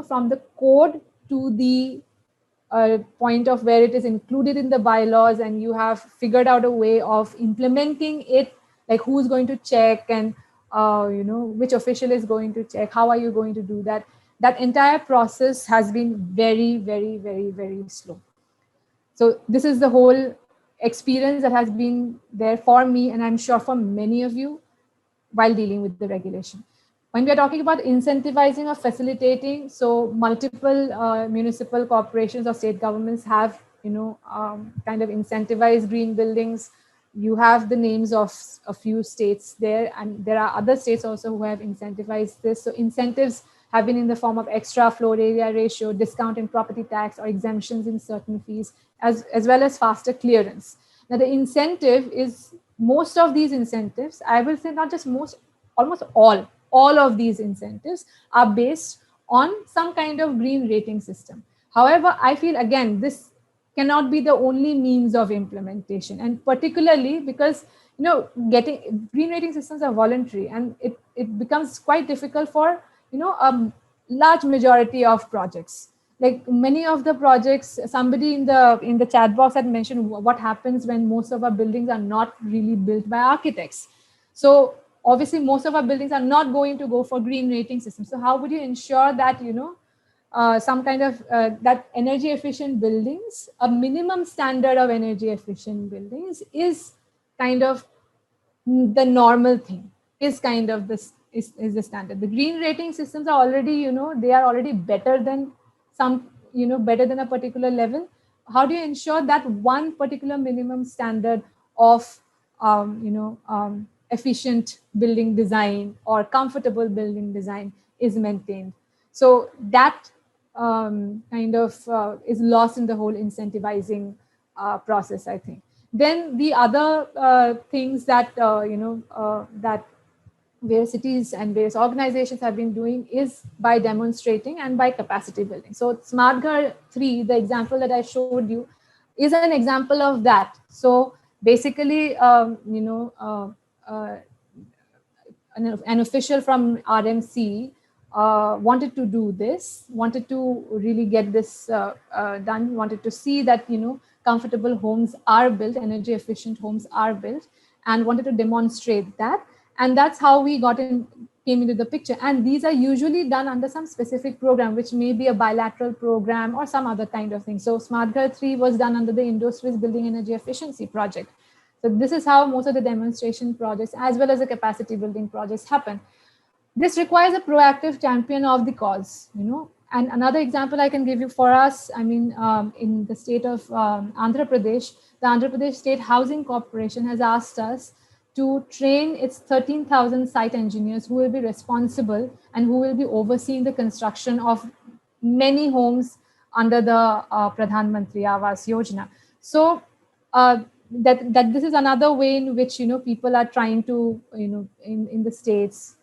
from the code to the point of where it is included in the bylaws, and you have figured out a way of implementing it, like who's going to check, and which official is going to check, how are you going to do that? That entire process has been very, very, very, very slow. So this is the whole experience that has been there for me, and I'm sure for many of you, while dealing with the regulation. When we are talking about incentivizing or facilitating, so multiple municipal corporations or state governments have, kind of incentivized green buildings. You have the names of a few states there, and there are other states also who have incentivized this. So incentives have been in the form of extra floor area ratio, discount in property tax, or exemptions in certain fees, as well as faster clearance. Now the incentive is, most of these incentives, I will say not just most, almost all of these incentives are based on some kind of green rating system. However, I feel, again, this cannot be the only means of implementation, and particularly because getting green rating systems are voluntary, and it becomes quite difficult for a large majority of projects. Like many of the projects, somebody in the chat box had mentioned what happens when most of our buildings are not really built by architects. So obviously most of our buildings are not going to go for green rating systems. So how would you ensure that some kind of that energy efficient buildings, a minimum standard of energy efficient buildings is kind of the normal thing, is kind of this is the standard. The green rating systems are already, they are already better than some, better than a particular level. How do you ensure that one particular minimum standard of, efficient building design or comfortable building design is maintained? So that kind of is lost in the whole incentivizing process, I think. Then the other things that, that various cities and various organizations have been doing is by demonstrating and by capacity building. So Smart Ghar 3, the example that I showed you, is an example of that. So basically, an official from RMC wanted to do this, wanted to really get this done, wanted to see that, comfortable homes are built, energy efficient homes are built, and wanted to demonstrate that. And that's how we came into the picture. And these are usually done under some specific program, which may be a bilateral program or some other kind of thing. So Smart Ghar 3 was done under the Indo-Swiss Building Energy Efficiency Project. So this is how most of the demonstration projects as well as the capacity building projects happen. This requires a proactive champion of the cause, And another example I can give you for us, in the state of Andhra Pradesh, the Andhra Pradesh State Housing Corporation has asked us to train its 13,000 site engineers who will be responsible and who will be overseeing the construction of many homes under the Pradhan Mantri Awas Yojana. So that this is another way in which people are trying to in the states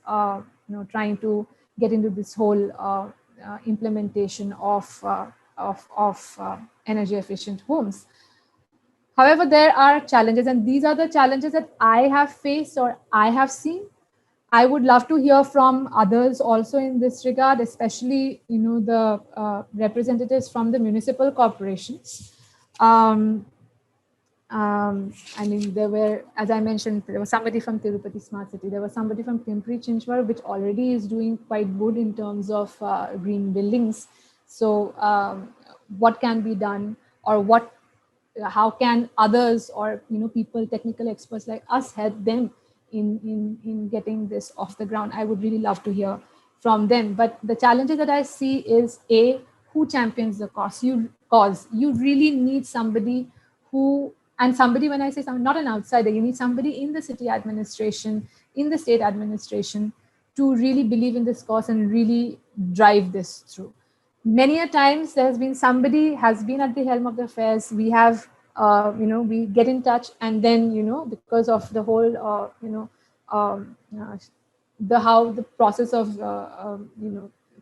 trying to get into this whole implementation of energy efficient homes. However, there are challenges, and these are the challenges that I have faced or I have seen. I would love to hear from others also in this regard, especially the representatives from the municipal corporations. There were, as I mentioned, there was somebody from Tirupati Smart City. There was somebody from Pimpri Chinchwad, which already is doing quite good in terms of green buildings. So what can be done, or how can others or people, technical experts like us, help them in getting this off the ground? I would really love to hear from them. But the challenges that I see is, A, who champions the cause? You really need somebody who, and somebody, when I say somebody, not an outsider, you need somebody in the city administration, in the state administration, to really believe in this cause and really drive this through. Many a times there has been somebody has been at the helm of the affairs. We have, we get in touch, and then, because of the whole, how the process of,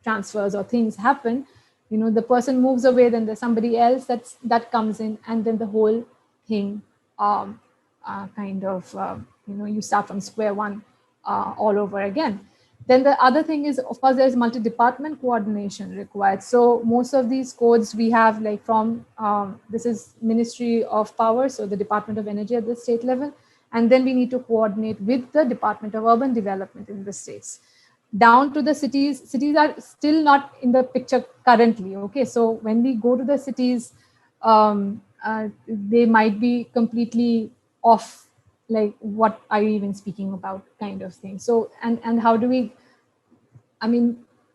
transfers or things happen, the person moves away, then there's somebody else that comes in, and then the whole thing you start from square one all over again. Then the other thing is, of course, there's multi-department coordination required. So most of these codes we have, like from, this is Ministry of Power, so the Department of Energy at the state level, and then we need to coordinate with the Department of Urban Development in the states. Down to the cities. Cities are still not in the picture currently, okay? So when we go to the cities, they might be completely off, like, what are you even speaking about, kind of thing. So, and how do we,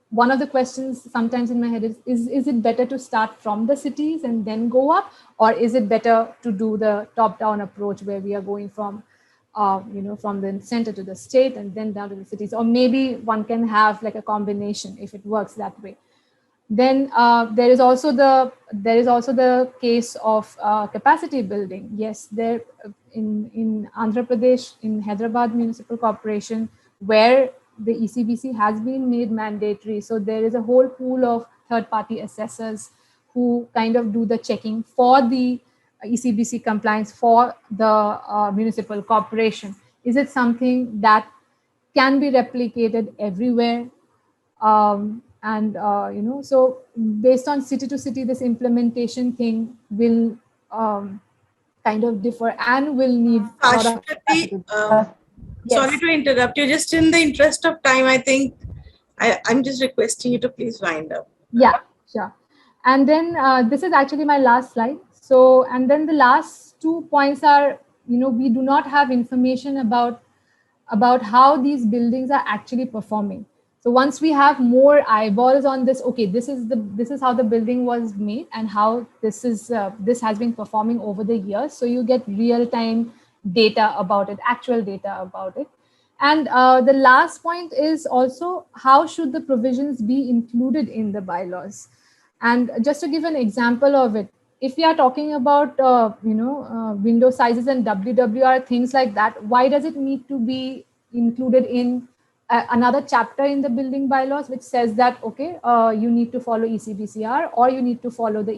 one of the questions sometimes in my head is it better to start from the cities and then go up, or is it better to do the top-down approach where we are going from, from the center to the state and then down to the cities? Or maybe one can have like a combination if it works that way. Then there is also the case of capacity building. Yes, there in Andhra Pradesh, in Hyderabad Municipal Corporation, where the ECBC has been made mandatory. So there is a whole pool of third-party assessors who kind of do the checking for the ECBC compliance for the municipal corporation. Is it something that can be replicated everywhere? So based on city to city, this implementation thing will kind of differ and will need a lot of Ashwati, sorry to interrupt you. Just in the interest of time, I think I'm just requesting you to please wind up. Yeah, sure. And then this is actually my last slide. So, and then the last 2 points are, we do not have information about how these buildings are actually performing. So once we have more eyeballs on this, okay, this is how the building was made and how this has been performing over the years. So you get real-time data about it, actual data about it. And the last point is also, how should the provisions be included in the bylaws? And just to give an example of it, if we are talking about window sizes and WWR, things like that, why does it need to be included in another chapter in the building bylaws which says that okay, you need to follow ECBCR or you need to follow the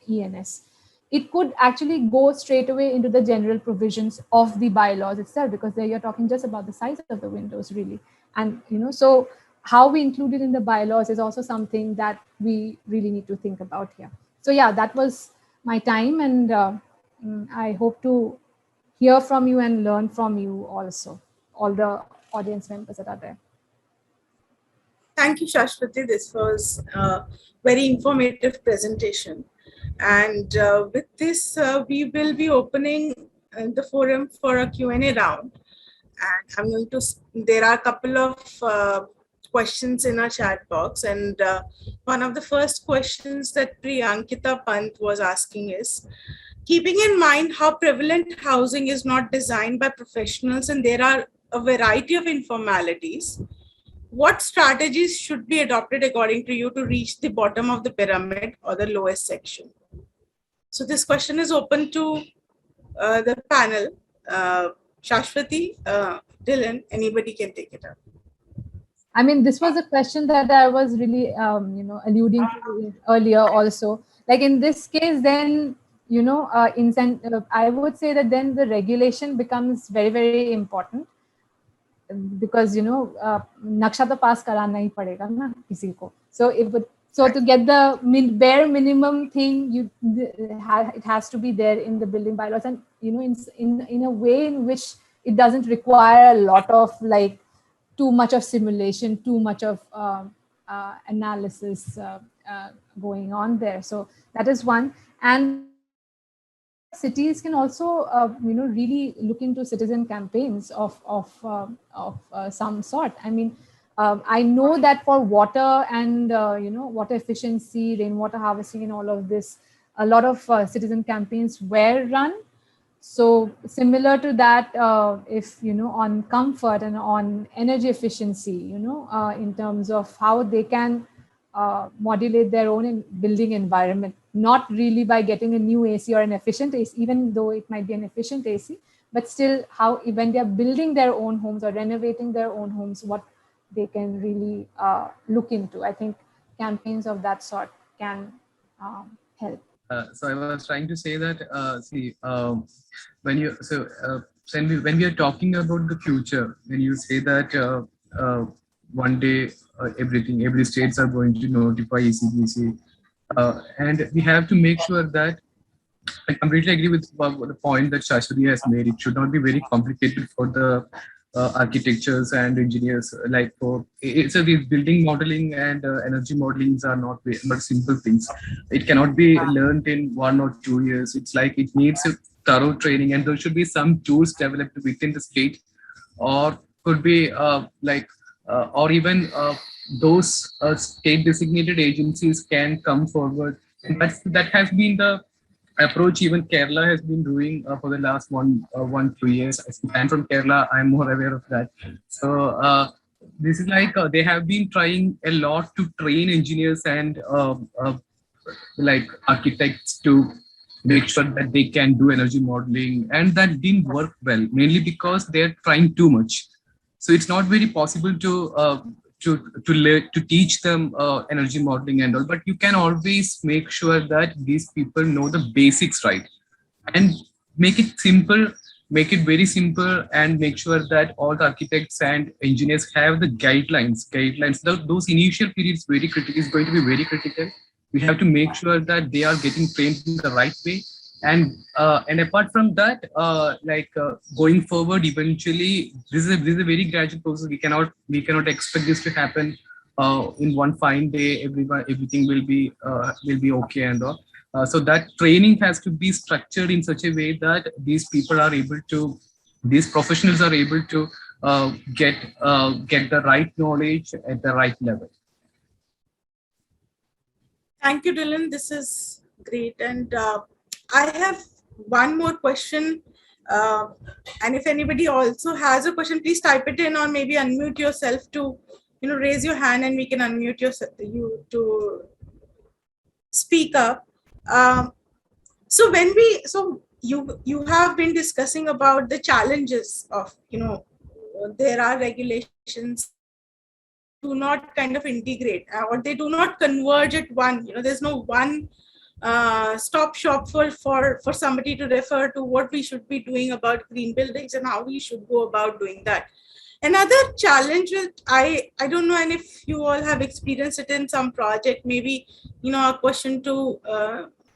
ENS? It could actually go straight away into the general provisions of the bylaws itself, because there you're talking just about the size of the windows really. And so how we include it in the bylaws is also something that we really need to think about here. So yeah, that was my time, and I hope to hear from you and learn from you also, all the audience members that are there. Thank you, Shashwati. This was a very informative presentation. And with this, we will be opening the forum for a Q&A round. And I'm going to, there are a couple of questions in our chat box. And one of the first questions that Priyankita Pant was asking is, keeping in mind how prevalent housing is not designed by professionals and there are a variety of informalities, what strategies should be adopted according to you to reach the bottom of the pyramid or the lowest section? So this question is open to the panel. Shashwati, Dylan, anybody can take it up. I mean, this was a question that I was really, alluding to earlier also. Like in this case, then, I would say that then the regulation becomes very, very important, because naksha to pass karana hi padega na kisi ko. So to get the bare minimum thing, it has to be there in the building bylaws, and in a way in which it doesn't require a lot of like too much of simulation, too much of analysis going on there. So that is one. And cities can also, really look into citizen campaigns of some sort. I mean, I know that for water and water efficiency, rainwater harvesting, and all of this, a lot of citizen campaigns were run. So similar to that, if on comfort and on energy efficiency, in terms of how they can modulate their own building environment, not really by getting a new AC or an efficient AC, even though it might be an efficient AC, but still how when they're building their own homes or renovating their own homes, what they can really look into. I think campaigns of that sort can help. So I was trying to say that, when we are talking about the future, when you say that one day every states are going to notify ECBC, and we have to make sure that, I completely agree with the point that Shashwati has made. It should not be very complicated for the architectures and engineers. Like these building modeling and energy modelings are not simple things. It cannot be learned in 1 or 2 years. It's like it needs a thorough training, and there should be some tools developed within the state, or could be or even those state designated agencies can come forward. And that has been the approach even Kerala has been doing for the last 2 years. I'm from Kerala, I'm more aware of that. So this is like they have been trying a lot to train engineers and like architects to make sure that they can do energy modeling, and that didn't work well, mainly because they're trying too much. So it's not very possible to teach them energy modeling and all, but you can always make sure that these people know the basics, right? And make it simple, make it very simple, and make sure that all the architects and engineers have the guidelines. Those initial periods is going to be very critical. We have to make sure that they are getting trained in the right way. And apart from that, going forward, eventually, this is a very gradual process. We cannot expect this to happen in one fine day. Everything will be okay and all. So that training has to be structured in such a way that these professionals are able to get the right knowledge at the right level. Thank you, Dylan. This is great. And I have one more question. And if anybody also has a question, please type it in or maybe unmute yourself to, raise your hand and we can unmute you to speak up. So you have been discussing about the challenges of, there are regulations do not kind of integrate, or they do not converge at one. There's no one stop shop for somebody to refer to what we should be doing about green buildings and how we should go about doing that. Another challenge with, I don't know, and if you all have experienced it in some project, maybe, a question to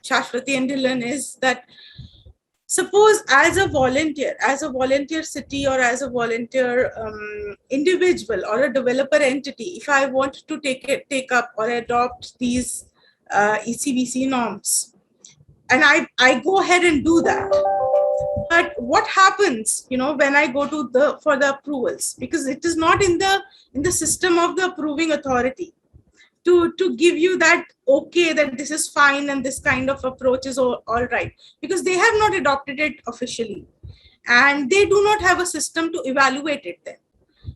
Shashwati and Dylan is that, suppose as a volunteer city, or as a volunteer individual or a developer entity, if I want to take up or adopt these ECBC norms, and I go ahead and do that. But what happens, when I go to for the approvals, because it is not in the system of the approving authority to give you that okay, that this is fine and this kind of approach is all right, because they have not adopted it officially and they do not have a system to evaluate it then.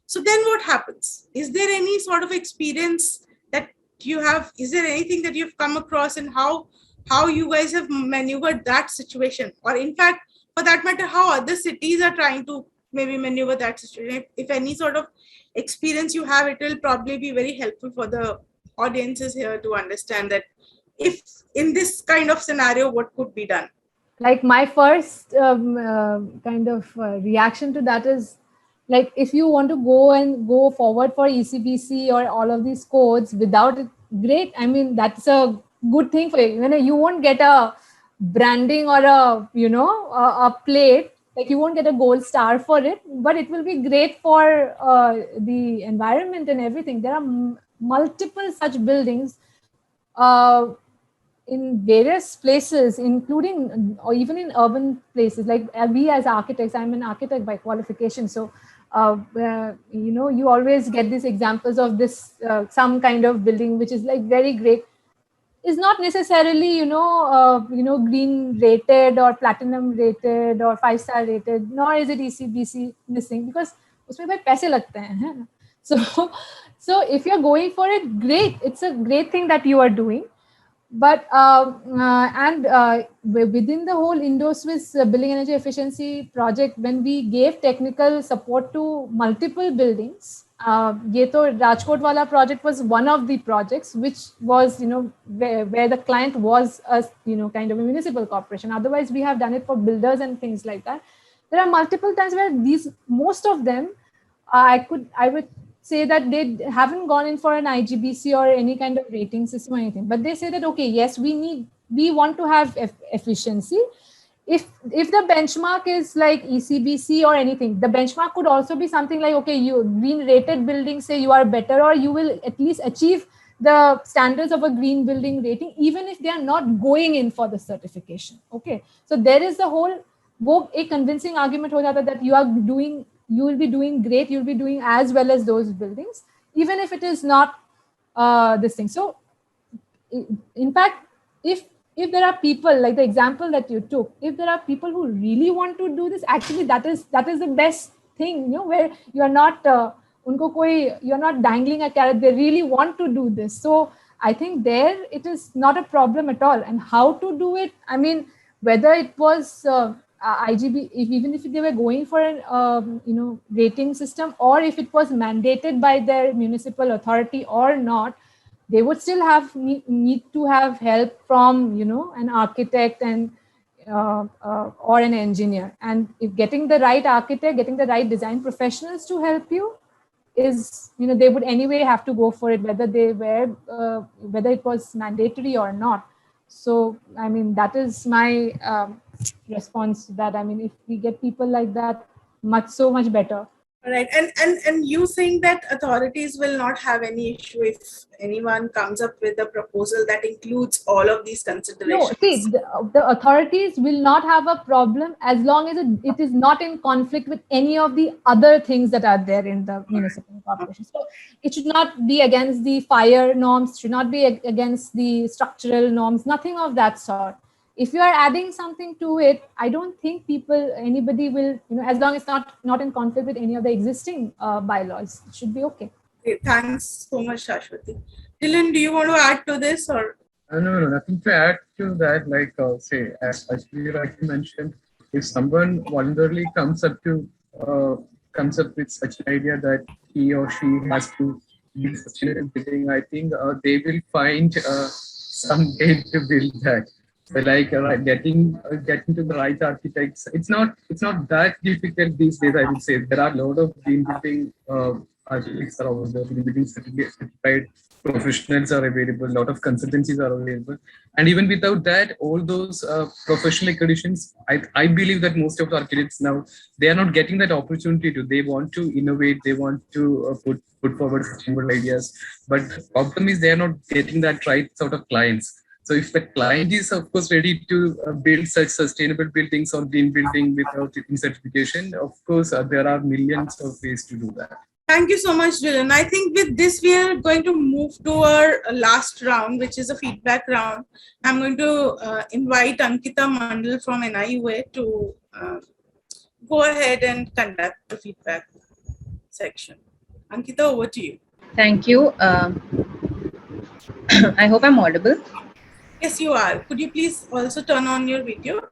So then what happens? Is there any sort of experience that you have? Is there anything that you've come across, and how you guys have maneuvered that situation? Or in fact, for that matter, how other cities are trying to maybe maneuver that situation? If any sort of experience you have, it will probably be very helpful for the audiences here to understand that if in this kind of scenario, what could be done. Like my first kind of reaction to that is, like, if you want to go forward for ECBC or all of these codes without it, great. I mean, that's a good thing for you. You won't get a branding or a plate, like you won't get a gold star for it, but it will be great for the environment and everything. There are multiple such buildings in various places, including or even in urban places. Like we as architects, I'm an architect by qualification, so you always get these examples of this some kind of building which is like very great, is not necessarily green rated or platinum rated or 5-star rated, nor is it ECBC missing, because उसमें भाई पैसे लगते हैं. So if you're going for it, great, it's a great thing that you are doing. But within the whole Indo-Swiss building energy efficiency project, when we gave technical support to multiple buildings, ये तो Rajkot wala project was one of the projects, which was where the client was a kind of a municipal corporation. Otherwise, we have done it for builders and things like that. There are multiple times where most of them, I would say that they haven't gone in for an IGBC or any kind of rating system or anything, but they say that, okay, yes, we want to have efficiency. If the benchmark is like ECBC or anything, the benchmark could also be something like, okay, you green rated buildings say you are better, or you will at least achieve the standards of a green building rating, even if they are not going in for the certification. Okay, so there is the whole a convincing argument ho jata that you will be doing great, you'll be doing as well as those buildings, even if it is not this thing. So in fact, if there are people, like the example that you took, if there are people who really want to do this, actually that is the best thing, where you are not you're not dangling a carrot, they really want to do this. So I think there it is not a problem at all. And how to do it, I mean, whether it was IGB, even if they were going for an rating system, or if it was mandated by their municipal authority or not, they would still need to have help from an architect and or an engineer. And if getting the right architect, getting the right design professionals to help you is, they would anyway have to go for it, whether it was mandatory or not. So I mean, that is my response to that. I mean, if we get people like that, so much better. Right. And you think that authorities will not have any issue if anyone comes up with a proposal that includes all of these considerations? No, see, the authorities will not have a problem as long as it is not in conflict with any of the other things that are there in the municipal corporation. So it should not be against the fire norms, should not be against the structural norms, nothing of that sort. If you are adding something to it, I don't think anybody will, as long as it's not in conflict with any of the existing bylaws, it should be okay. Okay, thanks so much, Shashwati. Dylan, do you want to add to this, or No, nothing to add to that. Like, say, as you rightly mentioned, if someone voluntarily uh, comes up with such an idea that he or she has to build sustainable building, I think they will find some way to build that. So, like, getting to the right architects, it's not that difficult these days. I would say there are a lot of green building architects are over there, green building certified professionals are available, a lot of consultancies are available. And even without that, all those professional accreditations, I believe that most of the architects now, they are not getting that opportunity to. They want to innovate, they want to put forward sustainable ideas. But the problem is they are not getting that right sort of clients. So if the client is, of course, ready to build such sustainable buildings or green building without certification, of course, there are millions of ways to do that. Thank you so much, Dylan. I think with this, we are going to move to our last round, which is a feedback round. I'm going to invite Ankita Mandal from NIUA to go ahead and conduct the feedback section. Ankita, over to you. Thank you. I hope I'm audible. Yes, you are. Could you please also turn on your video?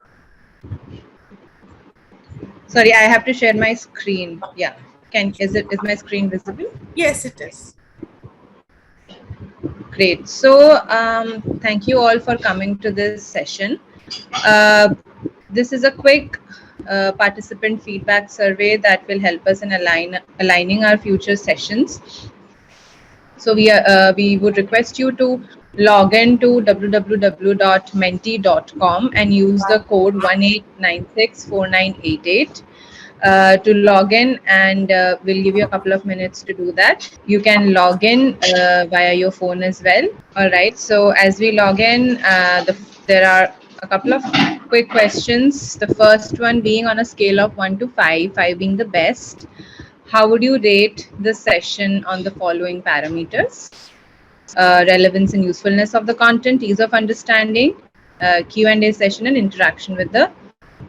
Sorry, I have to share my screen. Yeah. Is my screen visible? Yes, it is. Great. So thank you all for coming to this session. This is a quick participant feedback survey that will help us in aligning our future sessions. So we would request you to log in to www.menti.com and use the code 18964988 to log in, and we'll give you a couple of minutes to do that. You can log in via your phone as well. All right. So as we log in, there are a couple of quick questions. The first one being on a scale of 1 to 5, 5 being the best. How would you rate the session on the following parameters? Relevance and usefulness of the content, ease of understanding, Q&A session, and interaction with the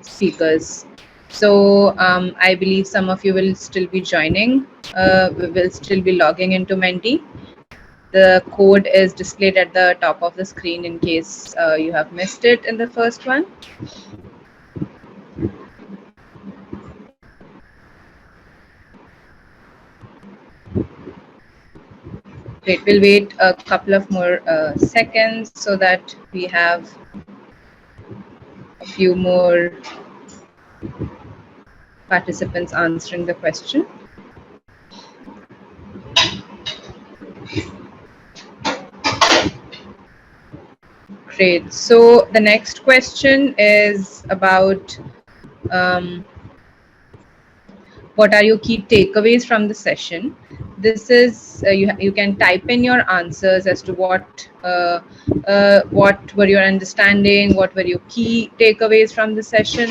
speakers. So I believe some of you will still be joining. We will still be logging into Menti. The code is displayed at the top of the screen in case you have missed it in the first one. Great, we'll wait a couple of more seconds so that we have a few more participants answering the question. Great. So the next question is about what are your key takeaways from the session? This is you can type in your answers as to what were your understanding, what were your key takeaways from the session.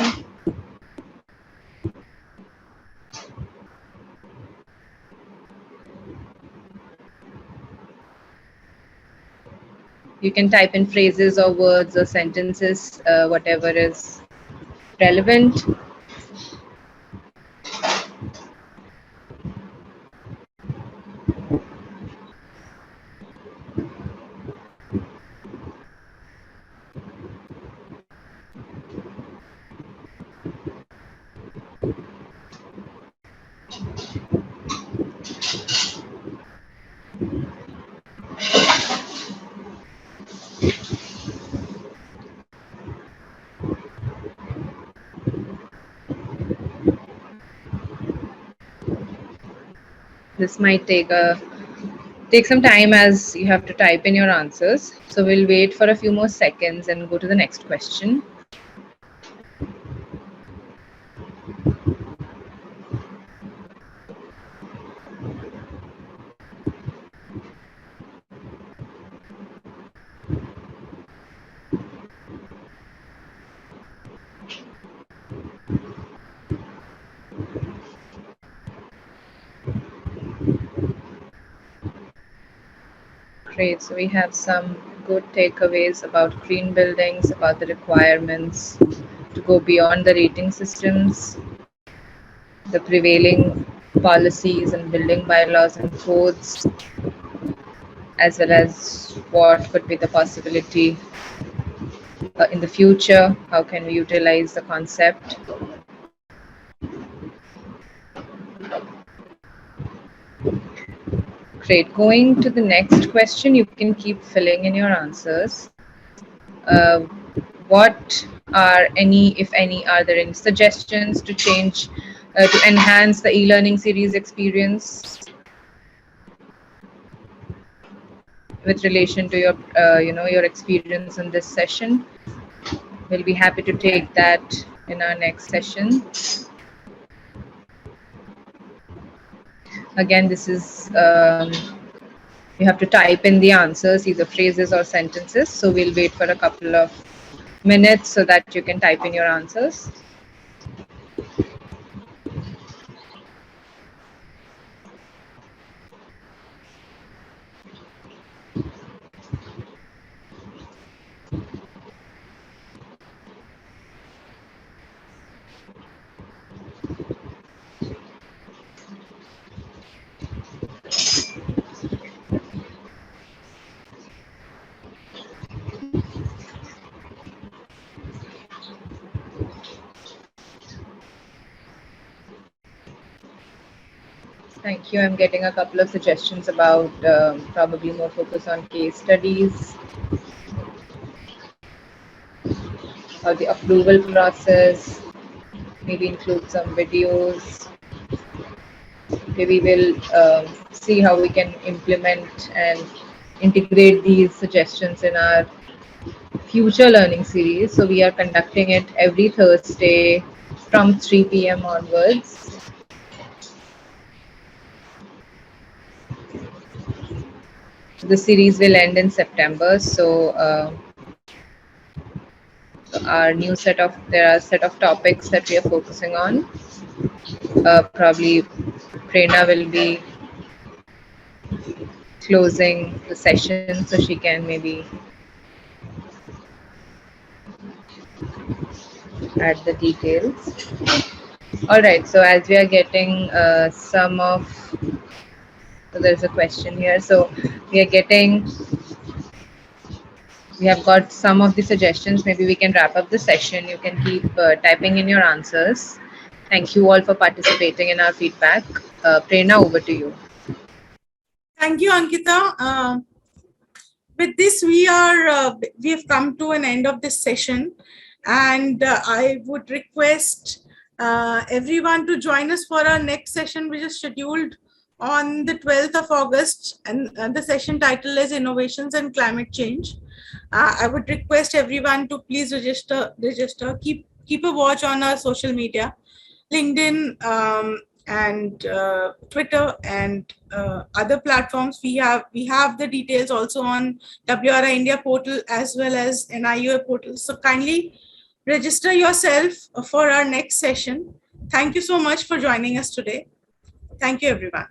You can type in phrases or words or sentences, whatever is relevant. This might take some time as you have to type in your answers. So we'll wait for a few more seconds and go to the next question. Great. So we have some good takeaways about green buildings, about the requirements to go beyond the rating systems, the prevailing policies and building bylaws and codes, as well as what could be the possibility in the future. How can we utilize the concept? Great. Going to the next question, you can keep filling in your answers. What are any, if any, are there any suggestions to change, to enhance the e-learning series experience with relation to your, your experience in this session? We'll be happy to take that in our next session. Again, this is, you have to type in the answers, either phrases or sentences. So we'll wait for a couple of minutes so that you can type in your answers. Thank you. I'm getting a couple of suggestions about probably more focus on case studies, or the approval process, maybe include some videos. Maybe we'll see how we can implement and integrate these suggestions in our future learning series. So we are conducting it every Thursday from 3 p.m. onwards. The series will end in September. So our new there are a set of topics that we are focusing on. Probably Prerna will be closing the session, so she can maybe add the details. All right, so as we are getting so there's a question here. So we have got some of the suggestions. Maybe we can wrap up the session. You can keep typing in your answers. Thank you all for participating in our feedback. Prerna, over to you. Thank you, Ankita. With this, we have come to an end of this session, and I would request everyone to join us for our next session, which is scheduled on the 12th of August, and the session title is Innovations and Climate Change. I would request everyone to please register, keep a watch on our social media, LinkedIn, and Twitter and other platforms. We have the details also on WRI India portal as well as NIUA portal. So kindly register yourself for our next session. Thank you so much for joining us today. Thank you, everyone.